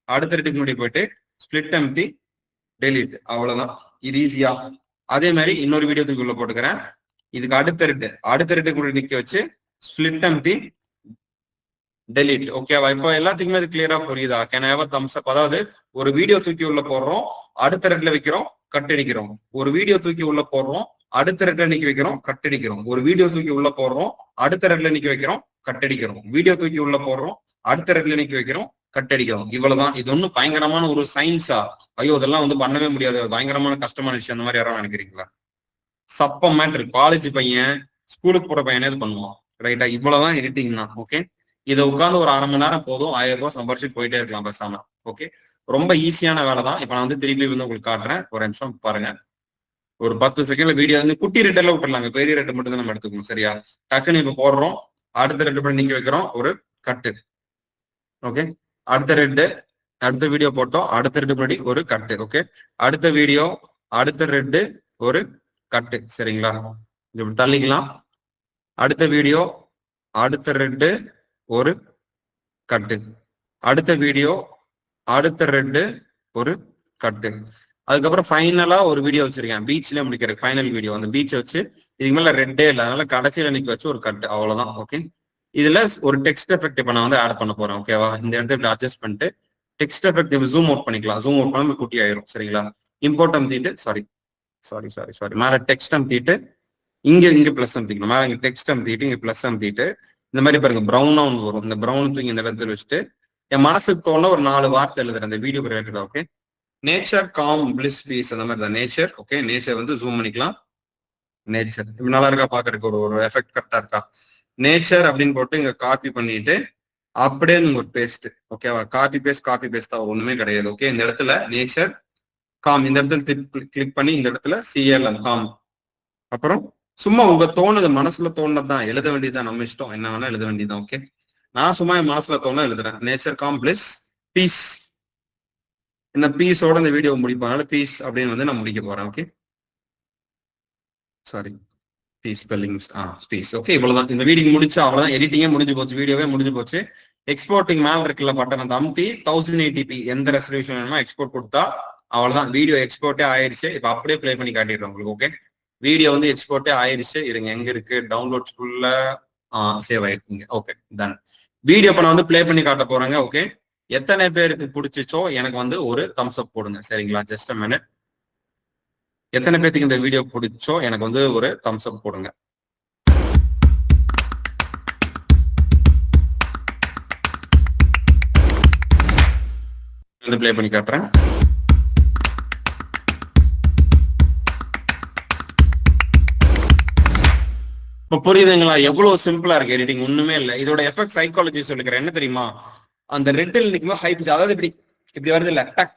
அடுத்த ரெட்டுக்கு முன்னாடி போயிட்டு ஸ்பிளிட் அமுத்தி டெலிட். அவ்வளவுதான். இது ஈஸியா. அதே மாதிரி இன்னொரு வீடியோ தூக்கிக்குள்ள போட்டுக்கிறேன். இதுக்கு அடுத்த ரெட்டுக்கு முன்னாடி நிக்க வச்சு ஸ்பிளிட் அமுத்தி டெலிட். ஓகேவா? இப்போ எல்லாத்துக்குமே அது கிளியரா புரியுதா? Can I have a thumbs up? அதாவது ஒரு வீடியோ தூக்கி உள்ள போடுறோம், அடுத்த ரெட்ல வைக்கிறோம், கட் அடிக்கிறோம். ஒரு வீடியோ தூக்கி உள்ள போடுறோம், அடுத்த ரெட்ல நிக்க வைக்கிறோம், கட் அடிக்கிறோம். ஒரு வீடியோ தூக்கி உள்ள போடுறோம், அடுத்த ரெட்ல நிக்க வைக்கிறோம், கட் அடிக்கிறோம். வீடியோ தூக்கி உள்ள போடுறோம், அடுத்த ரெட்ல நிக்க வைக்கிறோம், கட் அடிக்கிறோம். இவ்வளவுதான். இது ஒன்னும் பயங்கரமான ஒரு சயின்ஸா? ஐயோ இதெல்லாம் வந்து பண்ணவே முடியாது, பயங்கரமான கஷ்டமான விஷயம், அந்த மாதிரி யாரும் நினைக்கிறீங்களா? சப்ப மேட்ரு. காலேஜ் பையன், ஸ்கூலுக்கு போற பையனே இது பண்ணுவான். ரைட்டா? இவ்வளவுதான் எடிட்டிங் தான். ஓகே, இதை உட்காந்து ஒரு 1/2 மணி நேரம் போதும், 1000 ரூபாய் சம்பாரிச்சு போயிட்டே இருக்கலாம் பேசாம. ஓகே, ரொம்ப ஈஸியான வேலை தான். இப்ப நான் வந்து திருப்பி வந்து உங்களுக்கு காட்டுறேன், ஒரு நிமிஷம் பாருங்க. ஒரு 10 செகண்ட்ல வீடியோ வந்து குட்டி ரெட்டெல்லாம் விட்டுலாங்க, பெரிய ரெட்டு மட்டும் தான் நம்ம எடுத்துக்கணும். சரியா? டக்குன்னு இப்ப போடுறோம், அடுத்த ரெட்டு பண்ணி நீங்க வைக்கிறோம், ஒரு கட்டு. ஓகே, அடுத்த ரெட்டு, அடுத்த வீடியோ போட்டோம், அடுத்த ரெட்டு முன்னாடி ஒரு கட்டு. ஓகே, அடுத்த வீடியோ, அடுத்த ரெட்டு, ஒரு கட்டு. சரிங்களா? இப்படி தள்ளிக்கலாம். அடுத்த வீடியோ, அடுத்த ரெட்டு, ஒரு கட்டு. அடுத்த வீடியோ, அடுத்த ரெட்டு, ஒரு கட்டு. அதுக்கப்புறம் ஃபைனலா ஒரு வீடியோ வச்சிருக்கேன், பீச்ல முடிக்கிற ஃபைனல் வீடியோ. அந்த பீச் வச்சு இதுக்கு மேல ரெட்டே இல்லை, அதனால கடைசியில நிக்க வச்சு ஒரு கட்டு. அவ்வளவுதான். ஓகே, இதுல ஒரு டெக்ஸ்ட் எஃபெக்ட் இப்ப நான் வந்து ஆட் பண்ண போறேன். ஓகேவா? இந்த இடத்துல இப்படி அட்ஜஸ்ட் பண்ணிட்டு டெக்ஸ்ட் எஃபெக்ட் ஜூம் அவுட் பண்ணிக்கலாம். ஜூம் அவுட் பண்ணாம குட்டி ஆயிரும். சரிங்களா? இம்போர்ட் அமுத்திட்டு சாரி மேல டெக்ஸ்ட் அமுத்திட்டு இங்க பிளஸ் அமுத்திக்கணும். மேல இங்க டெக்ஸ்ட் அமுத்திட்டு இங்க பிளஸ் அமுத்திட்டு இந்த மாதிரி பாருங்க ப்ரௌனா ஒன்று வரும். இந்த ப்ரௌன் தூக்கி இந்த இடத்துல வச்சுட்டு என் மனசுக்கு தோண ஒரு 4 வார்த்தை எழுதுறேன் அந்த வீடியோ ரிலேட்டடா. Okay, nature, calm, bliss, peace, அந்த மாதிரி தான் நேச்சர். ஓகே, நேச்சர் வந்து ஜூம் பண்ணிக்கலாம். நேச்சர் இப்ப நல்லா இருக்கா பாக்குறதுக்கு? ஒரு எஃபெக்ட் கரெக்டா இருக்கா? நேச்சர் அப்படின்னு போட்டு இங்க காப்பி பண்ணிட்டு அப்படியே நீங்க ஒரு பேஸ்ட். ஓகேவா? காப்பி பேஸ்ட் தான், ஒண்ணுமே கிடையாது. ஓகே, இந்த இடத்துல நேச்சர், காம், இந்த இடத்துல கிளிக் பண்ணி இந்த இடத்துல CLM காம். அப்புறம் சும்மா உங்க தோணுது, மனசுல தோணுதான் எழுத வேண்டியதுதான், நம்ம இஷ்டம், என்ன வேணா எழுத வேண்டியதுதான். ஓகே, நான் சும்மா என் மனசுல தோண எழுதுறேன். Nature, calm, bliss, peace. இந்த பீஸோட இந்த வீடியோ முடிப்பாங்க. பீஸ் அப்படின்னு வந்து நான் முடிக்க போறேன். Okay, sorry, peace spelling peace. Okay, இவ்வளவுதான். இந்த வீடியோ முடிச்சு அவ்வளவுதான். எடிட்டிங்கே முடிஞ்சு போச்சு, வீடியோவே முடிஞ்சு போச்சு. எக்ஸ்போர்ட்டிங் மேல இருக்குல்ல பட்டன், அந்த அமுத்தி 1080p எந்த ரெசல்யூஷன் வேணுமோ எக்ஸ்போர்ட் கொடுத்தா அவ்வளவுதான். வீடியோ எக்ஸ்போர்ட்டே ஆயிடுச்சு. இப்ப அப்படியே ப்ளே பண்ணி காட்டிடுறேன் உங்களுக்கு. ஓகே, வீடியோ வந்து எக்ஸ்போர்ட்டே ஆயிடுச்சு. இருங்க, எங்க இருக்கு? டவுன்லோட்ஸ்குள்ள சேவ் ஆயிருக்குங்க. Okay, done. வீடியோ இப்ப நான் வந்து ப்ளே பண்ணி காட்ட போறேங்க. ஓகே, எத்தனை பேருக்கு பிடிச்சிச்சோ எனக்கு வந்து ஒரு தம்ஸ் அப் போடுங்க. சரிங்களா? Just a minute. எத்தனை பேருக்கு இந்த வீடியோ பிடிச்சோ எனக்கு வந்து ஒரு தம்ஸ் அப் போடுங்க. வந்து ப்ளே பண்ணி காட்டுறேன். இப்ப புரியுதுங்களா? எவ்வளவு சிம்பிளா இருக்கு எடிட்டிங், ஒண்ணுமே இல்லை. இதோட எஃபெக்ட் சைக்காலஜி சொல்லிக்கிறேன். என்ன தெரியுமா? அந்த ரெட்டில் நிற்கும்போது ஹை பிச், அதாவது இப்படி வருது இல்ல, டக்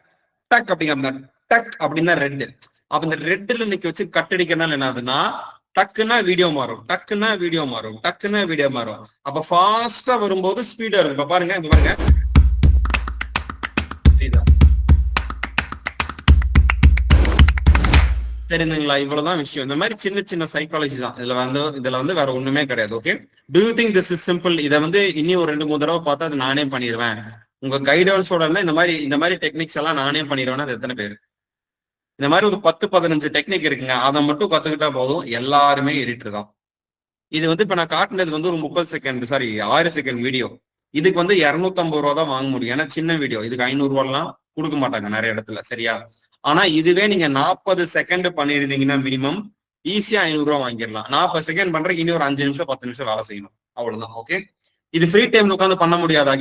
டக் அப்படிங்கிற டக் அப்படின்னா ரெட். அப்ப இந்த ரெட்டில் நிக்க வச்சு கட்டடிக்கிறனால என்ன ஆகுதுன்னா, டக்குன்னா வீடியோ மாறும், டக்குன்னா வீடியோ மாறும், டக்குன்னா வீடியோ மாறும். அப்ப ஃபாஸ்டா வரும்போது ஸ்பீடா இருக்கும். இப்ப பாருங்க, இப்ப பாருங்க, தெரியுதுங்களா? இவ்வளவுதான் விஷயம். இந்த மாதிரி சின்ன சின்ன சைக்காலஜி தான் இதுல வந்து வேற ஒண்ணுமே கிடையாது. Okay, to you think this is simple? இதை வந்து இனி ஒரு 2-3 தடவை பார்த்தா அது நானே பண்ணிடுவேன். உங்க கைடன்ஸோட இருந்தா இந்த மாதிரி டெக்னிக்ஸ் எல்லாம் நானே பண்ணிடுவேன்னா அது எத்தனை பேர்? இந்த மாதிரி ஒரு 10-15 டெக்னிக் இருக்குங்க. அதை மட்டும் கத்துக்கிட்டா போதும், எல்லாருமே எடிட்டர் தான். இது வந்து இப்ப நான் காட்டினது வந்து ஒரு 6 செகண்ட் வீடியோ. இதுக்கு வந்து 250 ரூபா தான் வாங்க முடியும், ஏன்னா சின்ன வீடியோ. இதுக்கு 500 ரூபாய்லாம் கொடுக்க மாட்டாங்க நிறைய இடத்துல, சரியா? ஆனா இதுவே நீங்க 40 செகண்ட் பண்ணிருந்தீங்கன்னா மினிமம் ஈஸியா 500 ரூபாய் வாங்கிடலாம். 40 செகண்ட் பண்றதுக்கு இனி ஒரு 5 நிமிஷம் 10 நிமிஷம் வேலை செய்யணும், அவ்வளவுதான். ஓகே, இது ஃப்ரீ டைம்ல உட்காந்து பண்ண முடியாதா?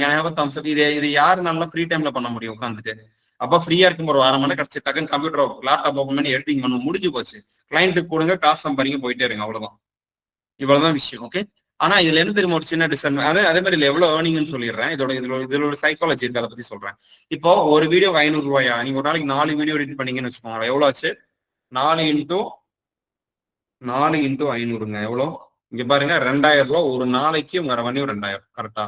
இது யாருனால ஃப்ரீ டைம்ல பண்ண முடியும் உட்காந்துட்டு? அப்ப ஃப்ரீயா இருக்கும் ஒரு 1/2 மணி நேரம் கிடைச்சி டக்குன்னு கம்ப்யூட்டர் லேப்டாப் ஓப்பன் பண்ணி எடிட்டிங் பண்ண முடிஞ்சு போச்சு. கிளைண்ட்டுக்கு கொடுங்க, காசு சம்பாதிங்க, போயிட்டே இருங்க, அவ்வளவுதான். இவ்வளவுதான் விஷயம். ஓகே, ஆனா இதுல என்ன தெரியுமா ஒரு சின்ன டிஸ்அட்வான்டேஜ், அதே மாதிரி இதுல எவ்வளவு ஏர்னிங்னு சொல்லிடுறேன். இதுல ஒரு சைக்காலஜி இருக்கு, அதை பத்தி சொல்றேன். இப்போ ஒரு வீடியோ 500 ரூபாயா? நீங்க ஒரு நாளைக்கு 4 வீடியோ எடிட் பண்ணீங்கன்னு வச்சுக்கோங்க, எவ்வளவு ஆச்சு? 4 இன்டூ 500ங்க, எவ்வளவு? இங்க பாருங்க, 2000 ரூபாய் ஒரு நாளைக்கு உங்க ரெவன்யூ 2000, கரெக்டா?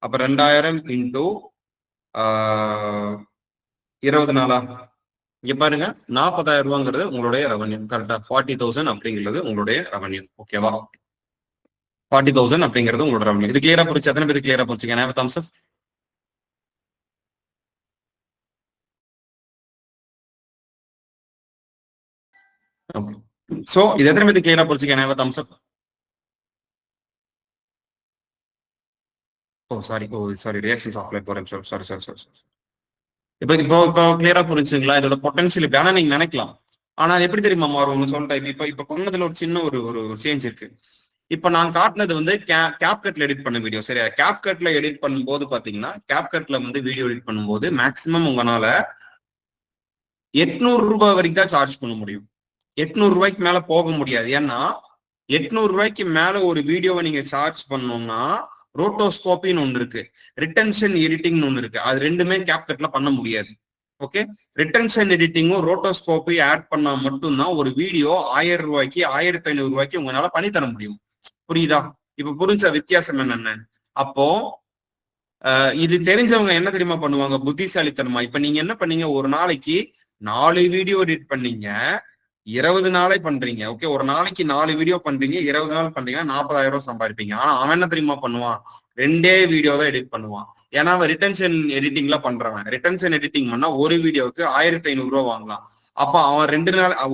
அப்ப 2000 இன்டூ 20 நாளா? இங்க பாருங்க, 40,000 ரூபாங்கிறது உங்களுடைய ரெவன்யூ, கரெக்டா? 40,000 அப்படிங்கிறது உங்களுடைய ரெவன்யூ, ஓகேவா? 40,000 அப்படிங்கிறது உங்களோட ரெவன்யூ. இது கிளியரா புரிச்சு? எத்தனை பேருக்கு கிளியரா புரிச்சுங்க? Thumbs up. ஓகே, சோ இது எத்தனை பேருக்கு கிளியரா புரிச்சுங்க? Thumbs up. சாரி ரியாக்ஷன்ஸ் ஆஃப்ல போறேன். சாரி. இப்போ கிளியரா புரிஞ்சுங்களா இதோட பொட்டன்ஷியல்? இப்படி ஆனா நீங்க நினைக்கலாம், ஆனா அது எப்படி தெரியுமா மாறும் சொல்லிட்டேன். இப்ப பண்ணதுல ஒரு சின்ன ஒரு சேஞ்ச் இருக்கு. இப்ப நான் காட்டினது வந்து கேப்கட்ல எடிட் பண்ண வீடியோ, சரியா? கேப்கட்ல எடிட் பண்ணும்போது பாத்தீங்கன்னா, கேப்கட்ல வந்து வீடியோ எடிட் பண்ணும்போது மேக்சிமம் உங்களால 800 ரூபாய் வரைக்கும் தான் சார்ஜ் பண்ண முடியும். 800 ரூபாய்க்கு மேல போக முடியாது. ஏன்னா 800 ரூபாய்க்கு மேல ஒரு வீடியோவை நீங்க சார்ஜ் பண்ணோம்னா ரோட்டோஸ்கோப்பின்னு ஒன்று இருக்கு, ரிட்டன்ஷன் எடிட்டிங்னு ஒன்று இருக்கு. அது ரெண்டுமே கேப்கட்ல பண்ண முடியாது. ஓகே, ரிட்டன்ஷன் எடிட்டிங்கும் ரோட்டோஸ்கோப்பை ஆட் பண்ணா மட்டும்தான் ஒரு வீடியோ 1000 ரூபாய்க்கு 1500 ரூபாய்க்கு உங்களால பண்ணி தர முடியும். புரியுதா? இப்ப புரிஞ்ச வித்தியாசம் என்னென்ன? அப்போ இது தெரிஞ்சவங்க என்ன தெரியுமா பண்ணுவாங்க, புத்திசாலித்தனமா? இப்ப நீங்க என்ன பண்ணீங்க, ஒரு நாளைக்கு 4 வீடியோ எடிட் பண்ணீங்க, 20 நாளே பண்றீங்க. ஓகே, ஒரு நாளைக்கு 4 வீடியோ பண்றீங்க, 20 நாள் பண்றீங்கன்னா 40,000 ரூபாய் சம்பாதிப்பீங்க. ஆனா அவன் என்ன தெரியுமா பண்ணுவான், 2 வீடியோ தான் எடிட் பண்ணுவான். ஏன்னா அவன் ரிட்டன்ஷன் எடிட்டிங்ல பண்றவன். ரிட்டன்ஷன் எடிட்டிங் பண்ணா ஒரு வீடியோவுக்கு 1500 ரூபாய் வாங்கலாம். அப்ப அவன்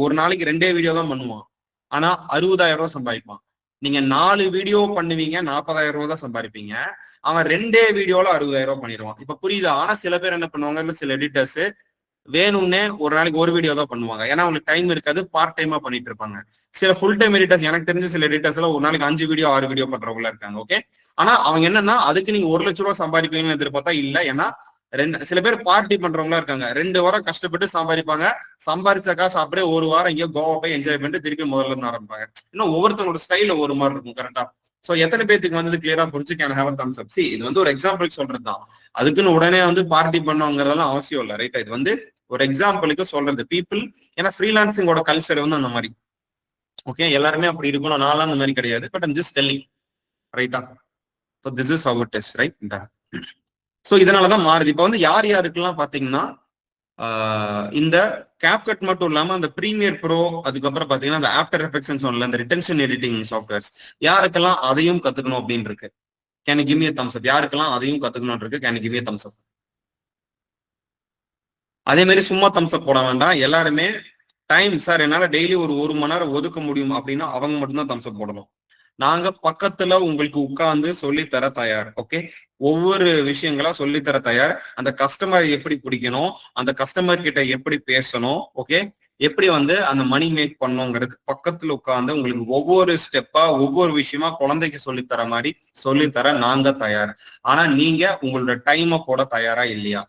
ஒரு நாளைக்கு 2 வீடியோ தான் பண்ணுவான், ஆனா 60,000 ரூபாய் சம்பாதிப்பான். நீங்க 4 வீடியோ பண்ணுவீங்க, 40,000 ரூபாய் தான் சம்பாதிப்பீங்க. அவன் 2 வீடியோல 60,000 ரூபாய் பண்ணிடுவான். இப்ப புரியுதா? ஆனா சில பேர் என்ன பண்ணுவாங்க, இல்ல சில எடிட்டர்ஸ் வேணும்னே ஒரு நாளைக்கு ஒரு வீடியோ தான் பண்ணுவாங்க. ஏன்னா அவங்களுக்கு டைம் இருக்காது, பார்ட் டைமா பண்ணிட்டு இருப்பாங்க. சில ஃபுல் டைம் எடிட்டர்ஸ், எனக்கு தெரிஞ்ச சில எடிட்டர்ஸ் எல்லாம் ஒரு நாளைக்கு 5 வீடியோ 6 வீடியோ பண்றவங்களா இருக்காங்க. ஓகே, ஆனா அவங்க என்னன்னா அதுக்கு நீங்க 1 லட்சம் ரூபாய் சம்பாதிப்பீங்கன்னு எதிர்பார்த்தா இல்ல. ஏன்னா சில பேர் பார்ட்டி பண்றவங்களா இருக்காங்க, 2 வாரம் கஷ்டப்பட்டு சம்பாதிப்பாங்க. சம்பாதிச்ச காசு அப்படியே ஒரு வாரம் எங்கேயோ கோவா போய் என்ஜாய் பண்ணிட்டு திருப்பி முதல்ல இருந்து ஆரம்பிப்பாங்க. இன்னும் ஒவ்வொருத்தவங்களோட ஸ்டைல ஒரு மாதிரி இருக்கும், கரெக்டா? சோ எத்தனை பேருக்கு வந்து கிளியரா புரிஞ்சு can have Thums up. C, இது வந்து ஒரு எக்ஸாம்பிளுக்கு சொல்றது தான். அதுக்குன்னு உடனே வந்து பார்ட்டி பண்ணுங்கிறதெல்லாம் அவசியம் இல்லை, ரைட்டா? இது வந்து ஒரு எக்ஸாம்பிளுக்கு சொல்றது பீப்புள். ஏன்னா ஃப்ரீலான்சிங்கோட கல்ச்சர் வந்து அந்த மாதிரி. ஓகே, எல்லாருமே அப்படி இருக்கணும், நான்லாம் அந்த மாதிரி கிடையாது. பட் ஐம் ஜஸ்ட் டெல்லிங், ரைட்டா? So this is how it is, right? So இதனாலதான் மாறுது. இப்போ வந்து யார் யாருக்கெல்லாம் பாத்தீங்கன்னா இந்த கேப்கட் மட்டும் இல்லாம அந்த ப்ரீமியர் ப்ரோ, அதுக்கப்புறம் பாத்தீங்கன்னா அந்த ஆஃப்டர் எஃபெக்ட்ஸ் சொல்லல, இந்த ரிட்டன்ஷன் எடிட்டிங் சாஃப்ட்வேர்ஸ், யாருக்கெல்லாம் அதையும் கத்துக்கணும் அப்படின்னு இருக்கு? Can you give me a thumbs up? யாருக்கெல்லாம் அதையும் கத்துக்கணும் இருக்கு? Can you give me a thumbs up? அதே மாதிரி சும்மா தம்ஸ் அப் போட வேண்டாம், எல்லாருமே டைம் சார் என்னால டெய்லி ஒரு மணி நேரம் ஒதுக்க முடியும் அப்படின்னா அவங்க மட்டும்தான் தம்ஸ் அப் போடணும். நாங்க பக்கத்துல உங்களுக்கு உட்கார்ந்து சொல்லித்தர தயார். ஓகே, ஒவ்வொரு விஷயங்களா சொல்லித்தர தயார். அந்த கஸ்டமர் எப்படி பிடிக்கணும், அந்த கஸ்டமர் கிட்ட எப்படி பேசணும், ஓகே, எப்படி வந்து அந்த மணி மேக் பண்ணுங்கிறது பக்கத்துல உட்கார்ந்து உங்களுக்கு ஒவ்வொரு ஸ்டெப்பா ஒவ்வொரு விஷயமா குழந்தைக்கு சொல்லித்தர மாதிரி சொல்லித்தர நாங்க தயார். ஆனா நீங்க உங்களோட டைமை போட தயாரா இல்லையா?